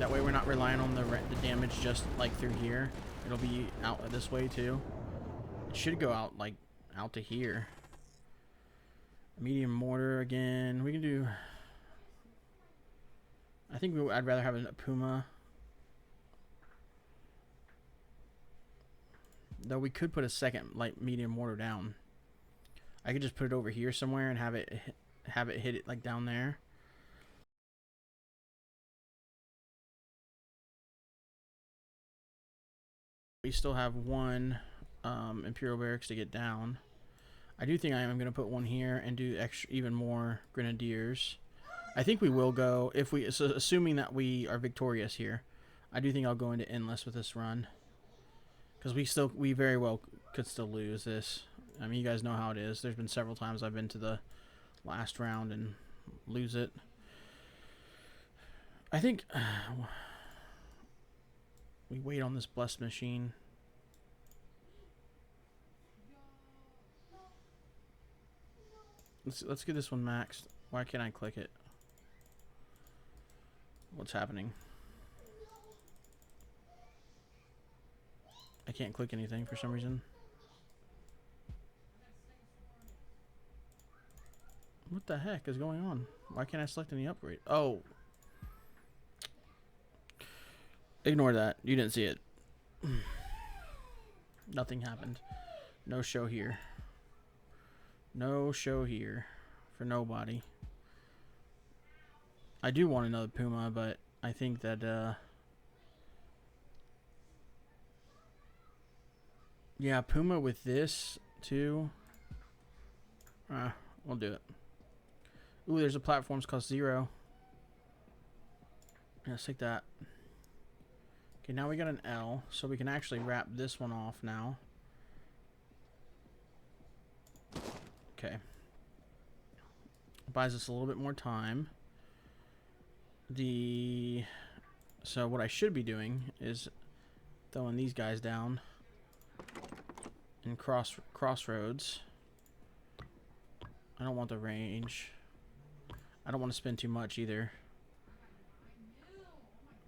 That way we're not relying on the damage just like through here. It'll be out this way too. It should go out like out to here. Medium mortar again. We can do... I think I'd rather have a Puma. Though we could put a second light medium mortar down. I could just put it over here somewhere and have it hit it like down there. We still have 1 Imperial Barracks to get down. I do think I am going to put 1 here and do even more Grenadiers. I think we will go, if we, so assuming that we are victorious here, I do think I'll go into Endless with this run. Because we very well could still lose this. I mean, you guys know how it is. There's been several times I've been to the last round and lose it. I think... we wait on this blessed machine. Let's get this one maxed. Why can't I click it? What's happening? I can't click anything for some reason. What the heck is going on? Why can't I select any upgrade? Oh. Ignore that. You didn't see it. Nothing happened. No show here. No show here. For nobody. I do want another Puma, but I think that, yeah, Puma with this, too. We'll do it. Ooh, there's a platforms cost 0. Yeah, let's take that. Okay, now we got an L, so we can actually wrap this one off now. Okay. Buys us a little bit more time. So what I should be doing is throwing these guys down in crossroads. I don't want the range. I don't want to spend too much either.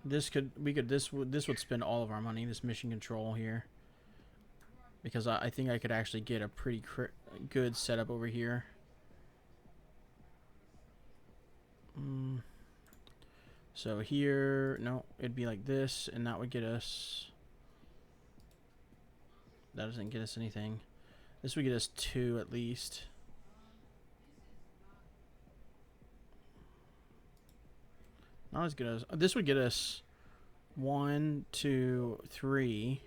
This would spend all of our money, this mission control here, because I think I could actually get a pretty good setup over here. So here, no, it'd be like this, and that would get us. That doesn't get us anything. This would get us 2 at least. Not as good as this would get us 1, 2, 3.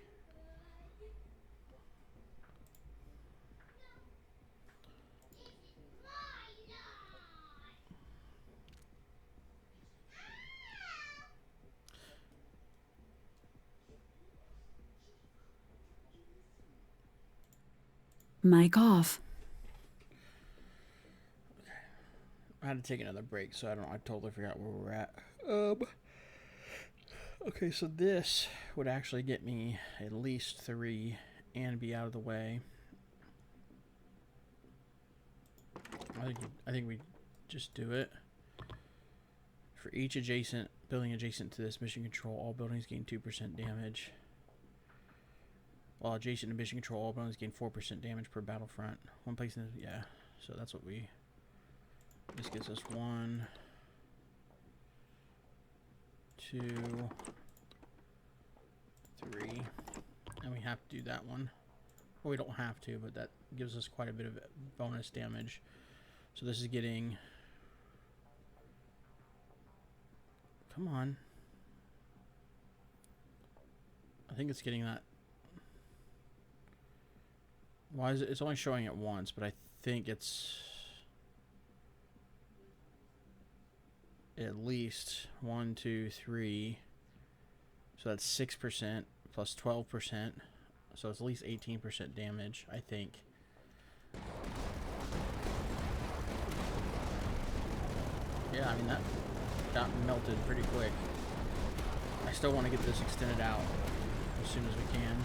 Mic off. I had to take another break, so I totally forgot where we're at. Okay, so this would actually get me at least 3 and be out of the way. I think we just do it. For each adjacent building adjacent to this mission control, all buildings gain 2% damage. While adjacent to mission control, all buildings gain 4% damage per battlefront. One place in the, yeah. So that's what we. This gives us 1, 2, 3, and we have to do that one. Well, we don't have to, but that gives us quite a bit of bonus damage. So this is getting. Come on. I think it's getting that. Why is it? It's only showing it once, but I think it's at least 1, 2, 3. So that's 6% plus 12%. So it's at least 18% damage, I think. Yeah, I mean, that got melted pretty quick. I still want to get this extended out as soon as we can.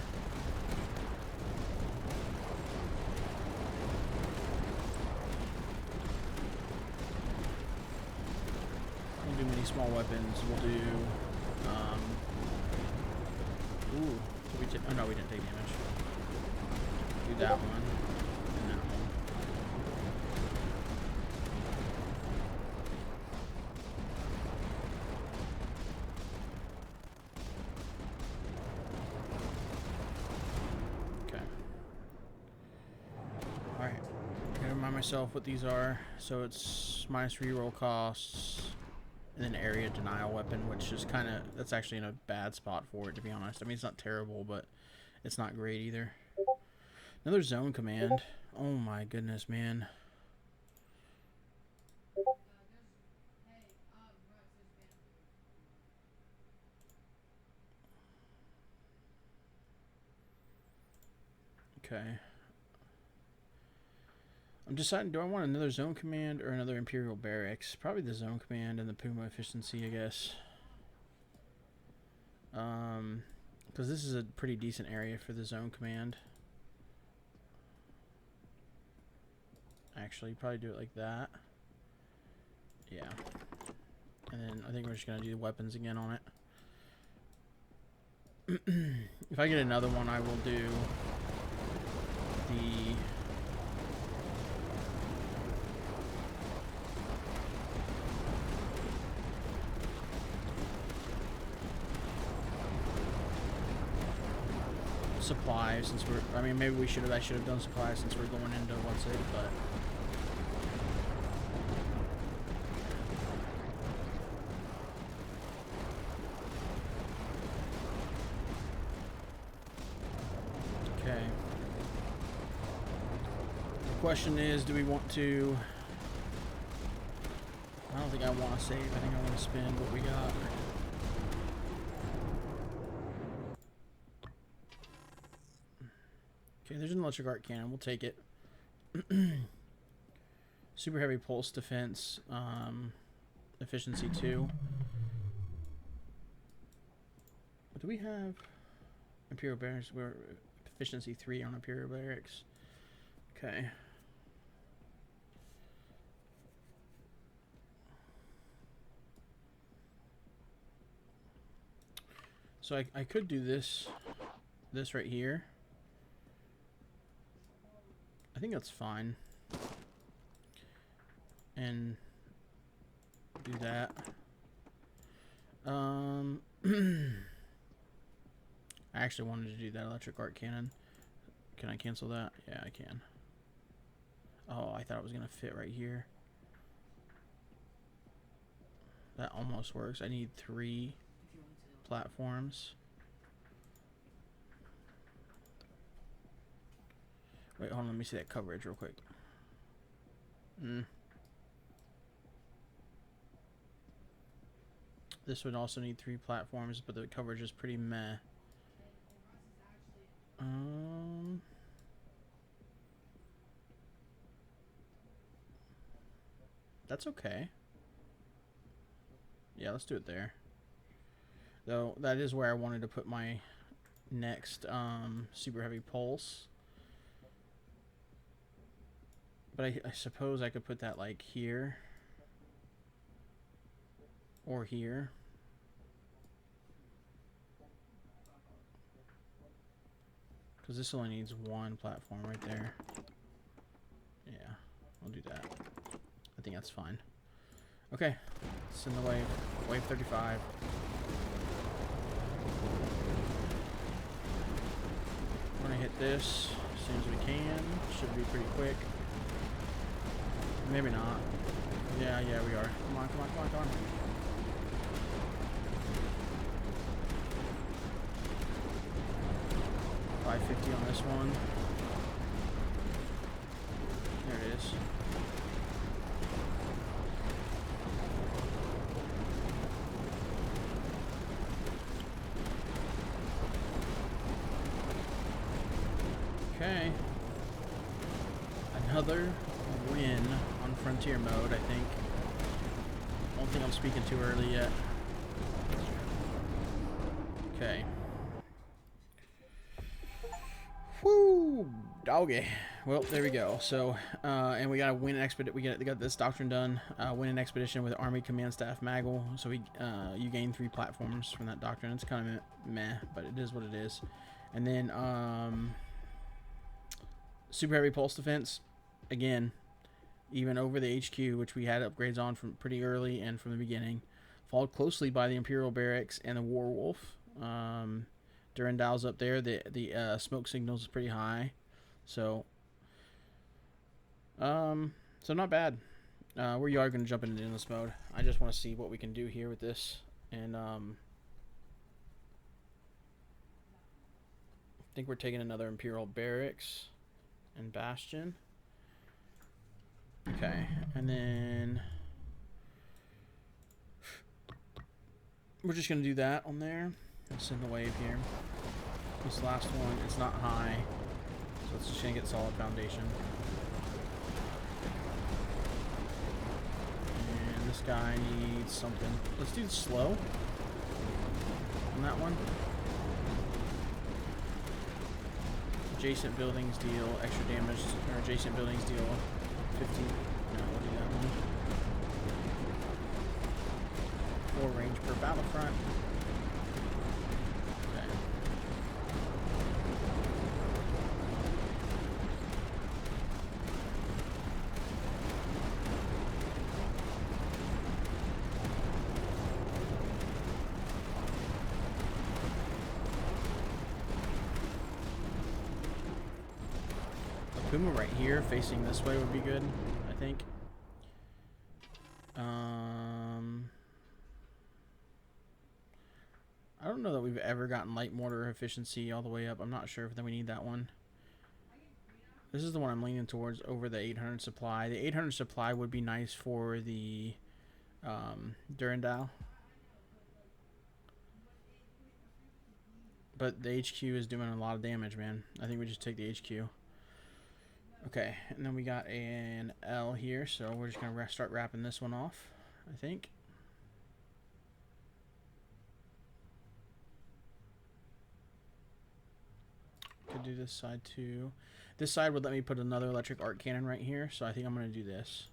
We'll do many small weapons. We'll do. Ooh, did we take? Oh no, we didn't take damage. Do that one and that one. Okay. All right. I gotta remind myself what these are. So it's minus reroll costs. And then area denial weapon, which is kind of, that's actually in a bad spot for it, to be honest. I mean, it's not terrible, but it's not great either. Another zone command. Oh my goodness, man. Okay. I'm deciding, do I want another zone command or another Imperial Barracks? Probably the zone command and the Puma efficiency, I guess. Because this is a pretty decent area for the zone command. Actually, probably do it like that. Yeah. And then I think we're just going to do the weapons again on it. If I get another one, I will do the... supplies, since we're, I mean, maybe I should have done supplies since we're going into what's it, but okay. The question is, do we want to, I don't think I want to save, I think I want to spend what we got. Okay, there's an electric arc cannon. We'll take it. Super heavy pulse defense. Efficiency 2. Do we have Imperial Barracks? We're efficiency 3 on Imperial Barracks. Okay. So I could do this right here. I think that's fine. And do that. I actually wanted to do that electric arc cannon. Can I cancel that? Yeah, I can. Oh, I thought it was going to fit right here. That almost works. I need 3 platforms. Wait, hold on. Let me see that coverage real quick. This would also need 3 platforms, but the coverage is pretty meh. That's okay. Yeah, let's do it there. Though that is where I wanted to put my next super heavy pulse. But I suppose I could put that like here or here. Because this only needs one platform right there. Yeah, I'll do that. I think that's fine. Okay, send the wave. Wave 35. We're gonna hit this as soon as we can. Should be pretty quick. Maybe not. Yeah, we are. Come on, come on, come on, come on. $550 on this one. There it is. Okay. Another win on Frontier mode, I think. Don't think I'm speaking too early yet. Okay. Woo! Doggy. Well, there we go. So, and we got a win expedition. We got this doctrine done. Win an expedition with Army Command Staff Magel. So you gain 3 platforms from that doctrine. It's kind of meh, but it is what it is. And then super heavy pulse defense. Again, even over the HQ, which we had upgrades on from pretty early and from the beginning, followed closely by the Imperial Barracks and the Warwolf. Durandal's up there. The smoke signals is pretty high, so not bad. We are going to jump into endless mode. I just want to see what we can do here with this, and I think we're taking another Imperial Barracks and Bastion. Okay, and then we're just going to do that on there. Let's send the wave here. This last one is not high, so it's just going to get solid foundation. And this guy needs something. Let's do slow on that one. Adjacent buildings deal extra damage, or adjacent buildings deal 15. No, we'll do that one. 4 range per battlefront. Okay. Puma right here, facing this way would be good, I think. I don't know that we've ever gotten light mortar efficiency all the way up. I'm not sure if then we need that one. This is the one I'm leaning towards over the 800 supply. The 800 supply would be nice for the Durandal. But the HQ is doing a lot of damage, man. I think we just take the HQ. Okay, and then we got an L here, so we're just going to start wrapping this one off, I think. Could do this side too. This side would let me put another electric arc cannon right here, so I think I'm going to do this.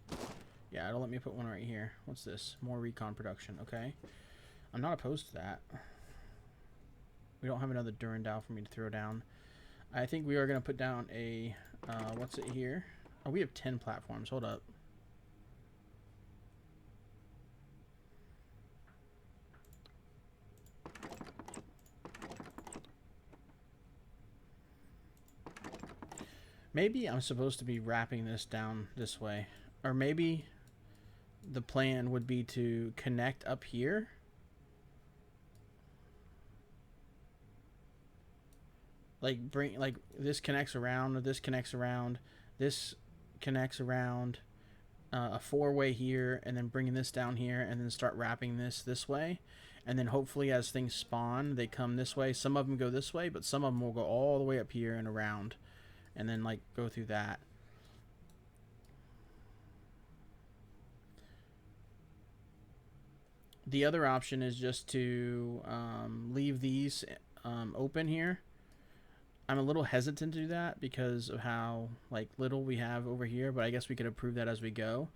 Yeah, it'll let me put one right here. What's this? More recon production, okay. I'm not opposed to that. We don't have another Durandal for me to throw down. I think we are going to put down a... what's it here? Oh, we have 10 platforms. Hold up. Maybe I'm supposed to be wrapping this down this way. Or maybe the plan would be to connect up here. Like this connects around, or this connects around, this connects around, a 4-way here, and then bringing this down here, and then start wrapping this way, and then hopefully as things spawn, they come this way. Some of them go this way, but some of them will go all the way up here and around, and then like go through that. The other option is just to leave these open here. I'm a little hesitant to do that because of how like little we have over here, but I guess we could approve that as we go,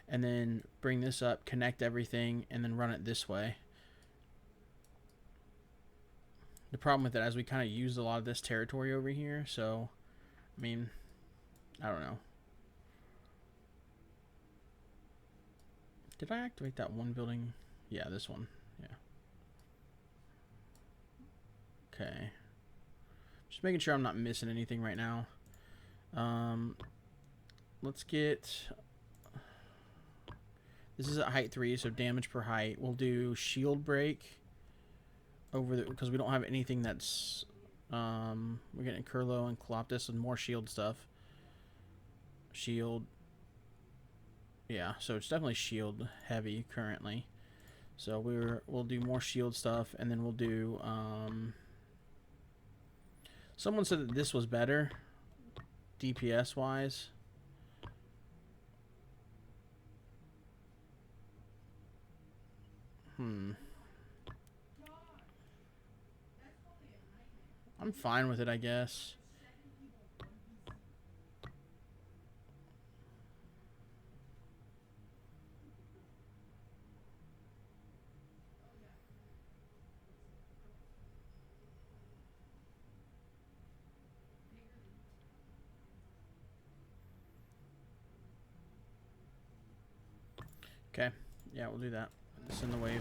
and then bring this up, connect everything, and then run it this way. The problem with it is we kind of used a lot of this territory over here, so I mean, I don't know. Did I activate that one building? Yeah, this one. Yeah. Okay. Just making sure I'm not missing anything right now. Let's get... This is at height 3, so damage per height. We'll do shield break over the... Because we don't have anything that's... we're getting Curlo and Coloptis and more shield stuff. Shield... Yeah, so it's definitely shield heavy currently. So we'll do more shield stuff, and then we'll do... Someone said that this was better, DPS-wise. I'm fine with it, I guess. Okay, yeah, we'll do that. Send the wave.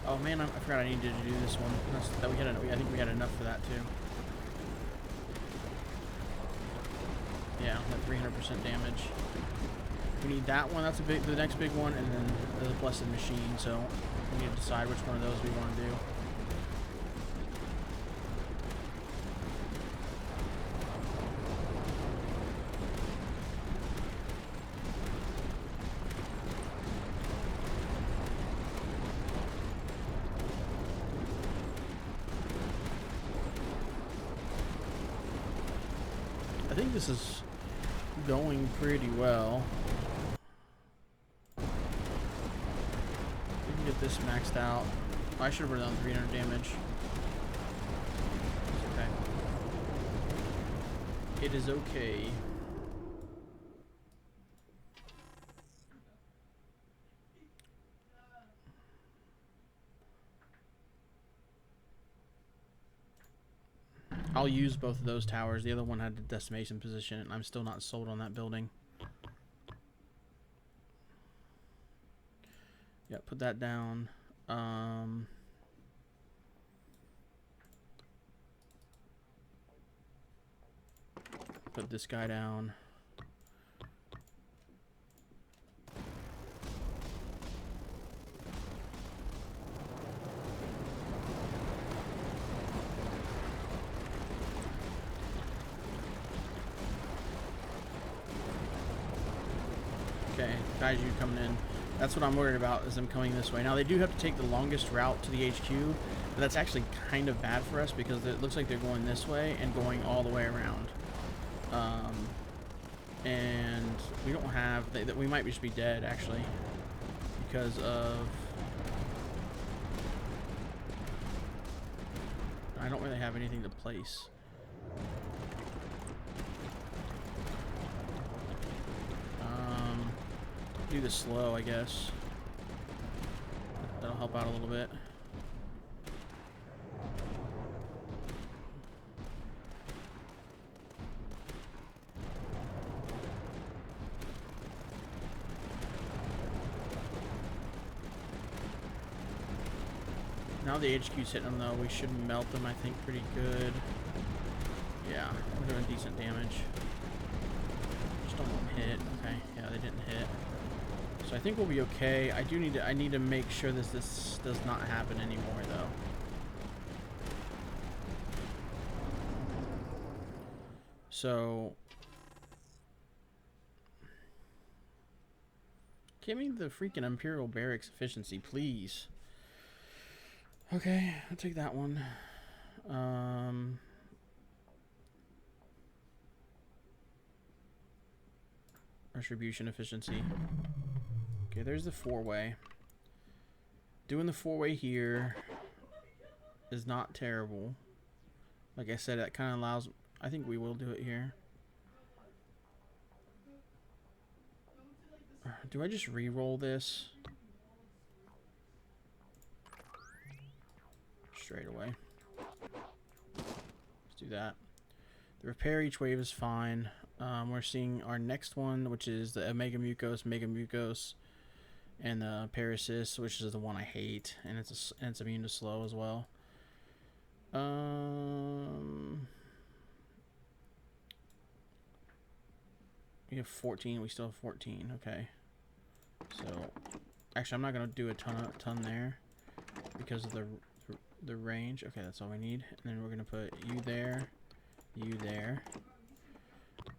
Oh man, I forgot I needed to do this one. I think we had enough for that too. Yeah, that 300% damage. We need that one. That's the next big one, and then the blessed machine. So we need to decide which one of those we want to do. I think this is going pretty well. We can get this maxed out. I should have done 300 damage. It's okay. It is okay. I'll use both of those towers. The other one had the decimation position, and I'm still not sold on that building. Yeah, put that down. Put this guy down. Okay, Kaiju coming in. That's what I'm worried about, is them coming this way. Now, they do have to take the longest route to the HQ, but that's actually kind of bad for us because it looks like they're going this way and going all the way around. And we don't have... we might just be dead, actually, because of... I don't really have anything to place. Do this slow, I guess. That'll help out a little bit. Now the HQ's hitting them, though. We should melt them, I think, pretty good. Yeah, we're doing decent damage. Just don't want to hit. Okay, yeah, they didn't hit. So I think we'll be okay. I need to make sure this does not happen anymore, though. So give me the freaking Imperial Barracks efficiency, please. Okay, I'll take that one. Retribution efficiency. Okay, there's the 4-way. Doing the 4-way here is not terrible. Like I said, that kind of allows... I think we will do it here. Do I just re-roll this? Straight away. Let's do that. The repair each wave is fine. We're seeing our next one, which is the Mega Mucos, and the Parasis, which is the one I hate, and it's immune to slow as well. We have 14. We still have 14. Okay. So, actually, I'm not gonna do a ton there because of the range. Okay, that's all we need. And then we're gonna put you there, you there.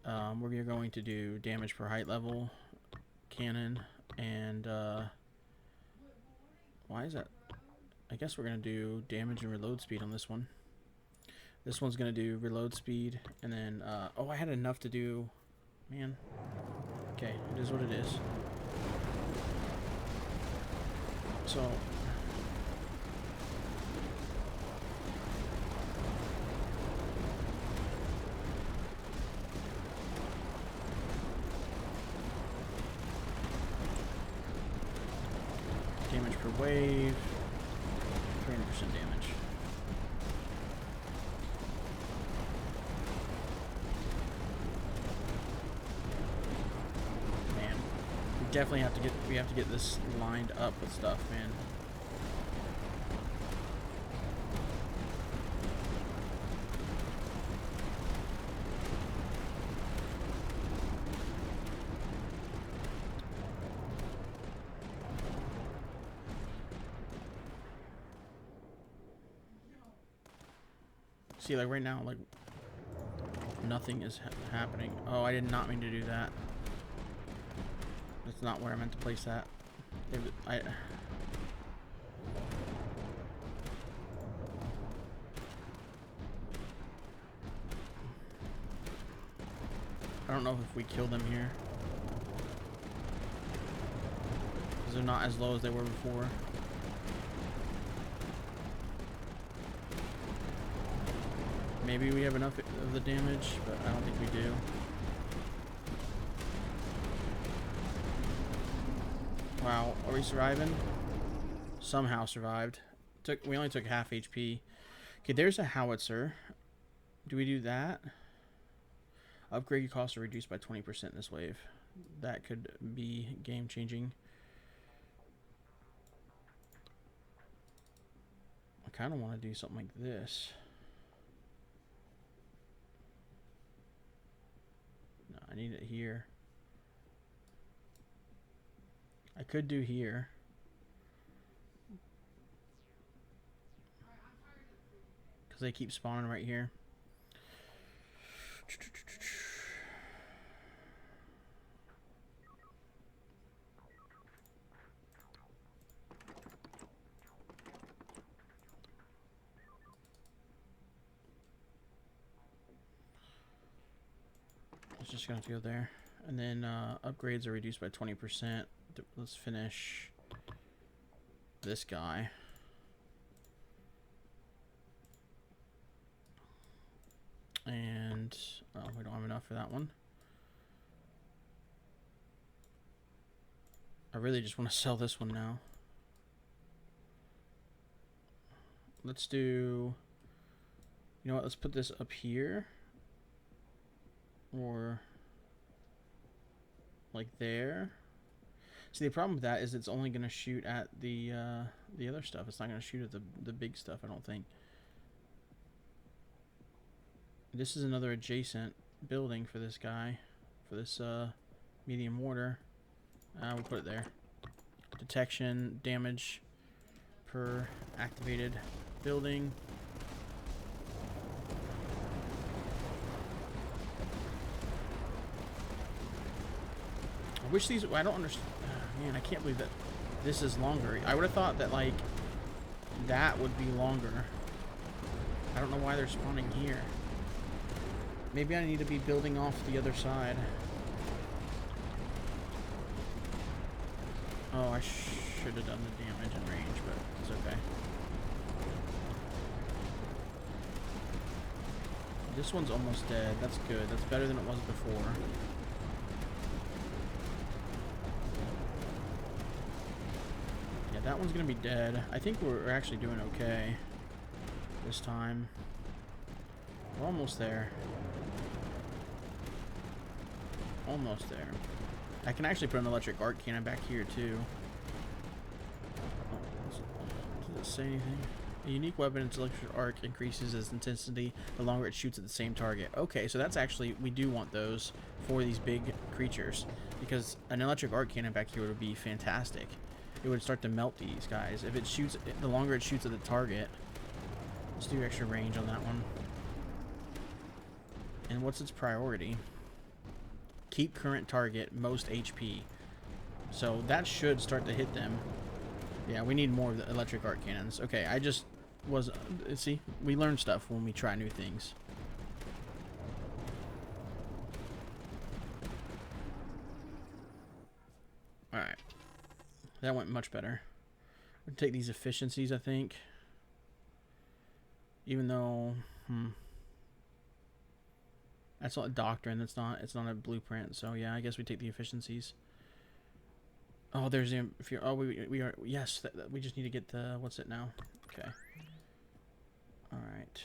We're going to do damage per height level, cannon, and why is that? I guess we're gonna do damage and reload speed on this one. This one's gonna do reload speed, and then oh, I had enough to do. Man. Okay, it is what it is. So damage per wave, 300% damage. Man, we have to get this lined up with stuff, man. See, like right now, like nothing is happening. Oh, I did not mean to do that. That's not where I meant to place that. I don't know if we kill them here, because they're not as low as they were before. Maybe we have enough of the damage, but I don't think we do. Wow, are we surviving? Somehow survived. We only took half HP. Okay, there's a howitzer. Do we do that? Upgrade costs are reduced by 20% this wave. That could be game changing. I kind of want to do something like this. No, I need it here. I could do here. Because they keep spawning right here. It's just going to go there. And then upgrades are reduced by 20%. Let's finish this guy. And we don't have enough for that one. I really just want to sell this one now. Let's do, you know what, let's put this up here. Or like there. See, the problem with that is it's only going to shoot at the other stuff. It's not going to shoot at the big stuff, I don't think. This is another adjacent building for this guy, for this medium mortar. We'll put it there. Detection, damage per activated building. I wish these, I don't understand. Man, I can't believe that this is longer. I would have thought that, like, that would be longer. I don't know why they're spawning here. Maybe I need to be building off the other side. Oh, I should have done the damage and range, but It's okay. This one's almost dead. That's good. That's better than it was before. Yeah, that one's gonna be dead. I think we're actually doing okay this time. We're almost there. Almost there. I can actually put an electric arc cannon back here too. Does it say anything? A unique weapon, its electric arc increases its intensity the longer it shoots at the same target. Okay, so that's actually, we do want those for these big creatures, because an electric arc cannon back here would be fantastic. It would start to melt these guys. If it shoots, the longer it shoots at the target. Let's do extra range on that one. And what's its priority? Keep current target most HP. So that should start to hit them. Yeah, we need more of the electric arc cannons. Okay, I just was... see, we learn stuff when we try new things. Alright. That went much better. We'll take these efficiencies, I think. Even though... That's not a doctrine. It's not a blueprint. So yeah, I guess we take the efficiencies. Oh, there's the... If you're, oh, we are... Yes, we just need to get the... What's it now? Okay. Alright.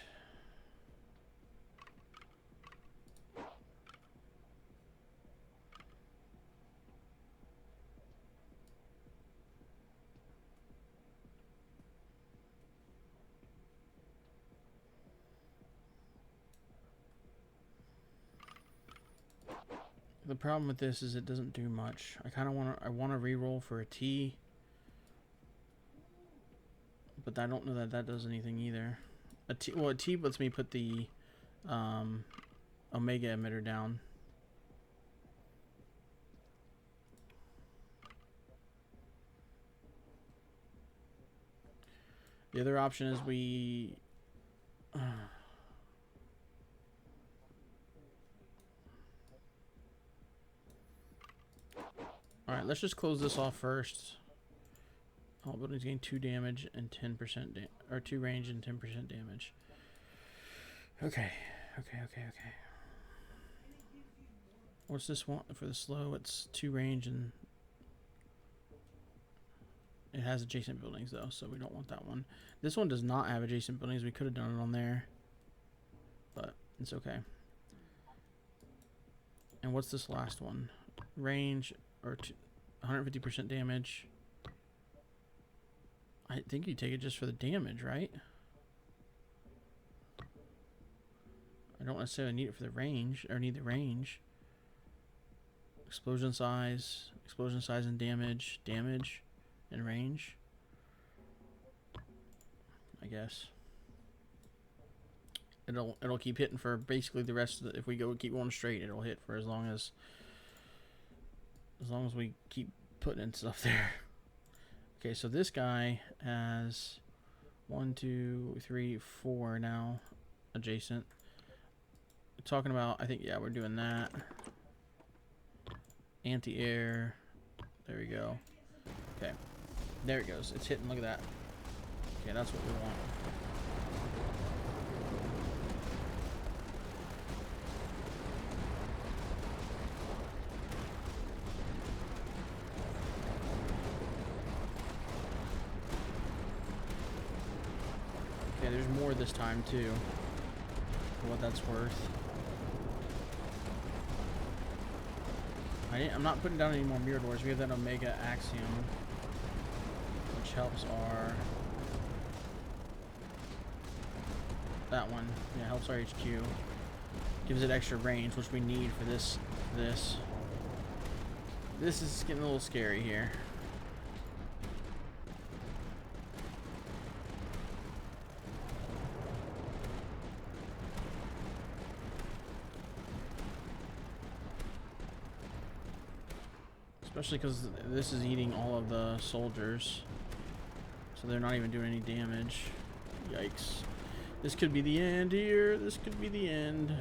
The problem with this is it doesn't do much. I kind of want to re-roll for a T, but I don't know that that does anything either. A T lets me put the Omega emitter down. The other option is we... Alright, let's just close this off first. All buildings gain 2 damage and 10% or 2 range and 10% damage. Okay. What's this one for the slow? It's 2 range and it has adjacent buildings though, so we don't want that one. This one does not have adjacent buildings. We could have done it on there, but it's okay. And what's this last one? Range or 150% damage. I think you take it just for the damage, right? I don't necessarily need it for the range, or need the range. Explosion size and damage, and range. I guess. It'll keep hitting for basically the rest of the, if we keep going straight, it'll hit for as long as we keep putting in stuff there. Okay, so this guy has 1, 2, 3, 4 now adjacent. We're talking about, I think, yeah, we're doing that. Anti-air. There we go. Okay, there it goes. It's hitting. Look at that. Okay, that's what we want. Okay, there's more this time too, for what that's worth. I'm not putting down any more mirror doors. We have that Omega Axiom, which helps our... That one. Yeah, helps our HQ. Gives it extra range, which we need for this. This is getting a little scary here. Especially because this is eating all of the soldiers. So they're not even doing any damage. Yikes. This could be the end here. This could be the end.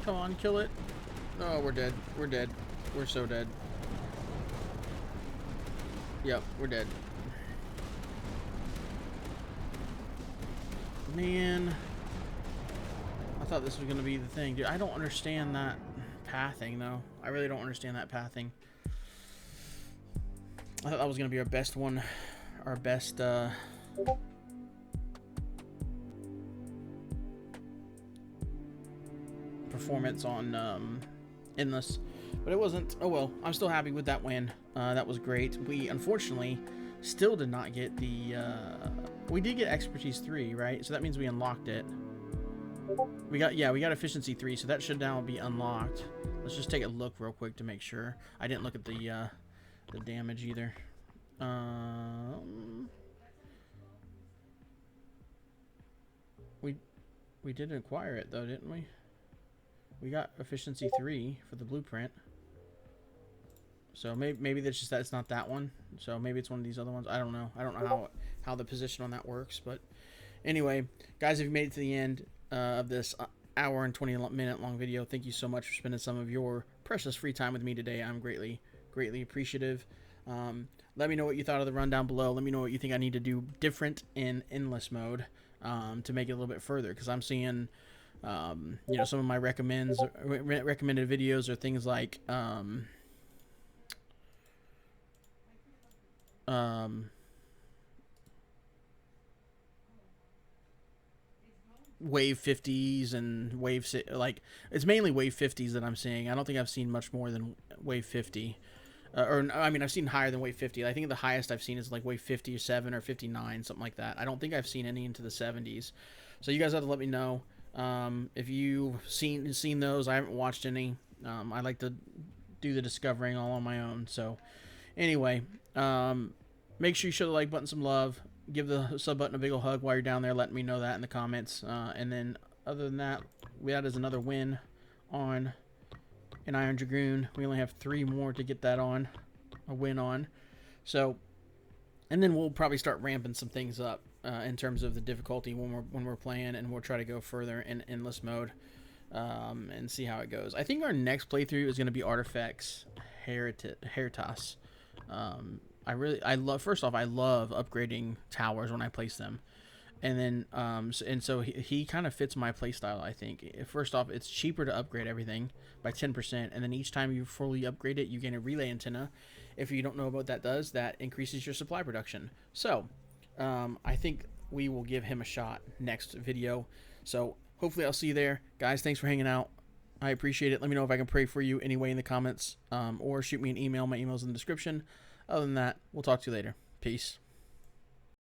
Come on, kill it. Oh, we're dead. We're dead. We're so dead. Yep, we're dead. Man. I thought this was going to be the thing. Dude, I don't understand that pathing, though. I really don't understand that pathing. I thought that was going to be our best one. Our best, performance on, Endless. But it wasn't. Oh, well. I'm still happy with that win. That was great. We, unfortunately, still did not get the, we did get Expertise 3, right? So that means we unlocked it. We got Efficiency 3, so that should now be unlocked. Let's just take a look real quick to make sure. I didn't look at the damage either. We did acquire it though, didn't we? We got Efficiency 3 for the blueprint. So maybe that's not that one. So maybe it's one of these other ones. I don't know. I don't know how the position on that works. But anyway, guys, if you made it to the end of this hour and 20-minute long video, thank you so much for spending some of your precious free time with me today. I'm greatly appreciative. Let me know what you thought of the rundown below. Let me know what you think I need to do different in Endless mode to make it a little bit further, because I'm seeing you know, some of my recommended videos are things like wave 50s and like it's mainly wave 50s that I'm seeing. I don't think I've seen much more than wave 50. Or I mean, I've seen higher than wave 50. I think the highest I've seen is like wave 57 or 59, something like that. I don't think I've seen any into the 70s. So you guys have to let me know if you've seen those. I haven't watched any. I like to do the discovering all on my own. So anyway, make sure you show the like button some love. Give the sub button a big ol' hug while you're down there, letting me know that in the comments. And then other than that, that is another win on an Iron Dragoon. We only have 3 more to get that on, a win on. So, and then we'll probably start ramping some things up in terms of the difficulty when we're playing, and we'll try to go further in Endless mode and see how it goes. I think our next playthrough is going to be Artifacts Heritas. I love, first off, I love upgrading towers when I place them. And then, so he kind of fits my playstyle, I think. First off, it's cheaper to upgrade everything by 10%. And then each time you fully upgrade it, you gain a relay antenna. If you don't know what that does, that increases your supply production. So, I think we will give him a shot next video. So, hopefully I'll see you there. Guys, thanks for hanging out. I appreciate it. Let me know if I can pray for you anyway in the comments. Or shoot me an email. My email's in the description. Other than that, we'll talk to you later. Peace.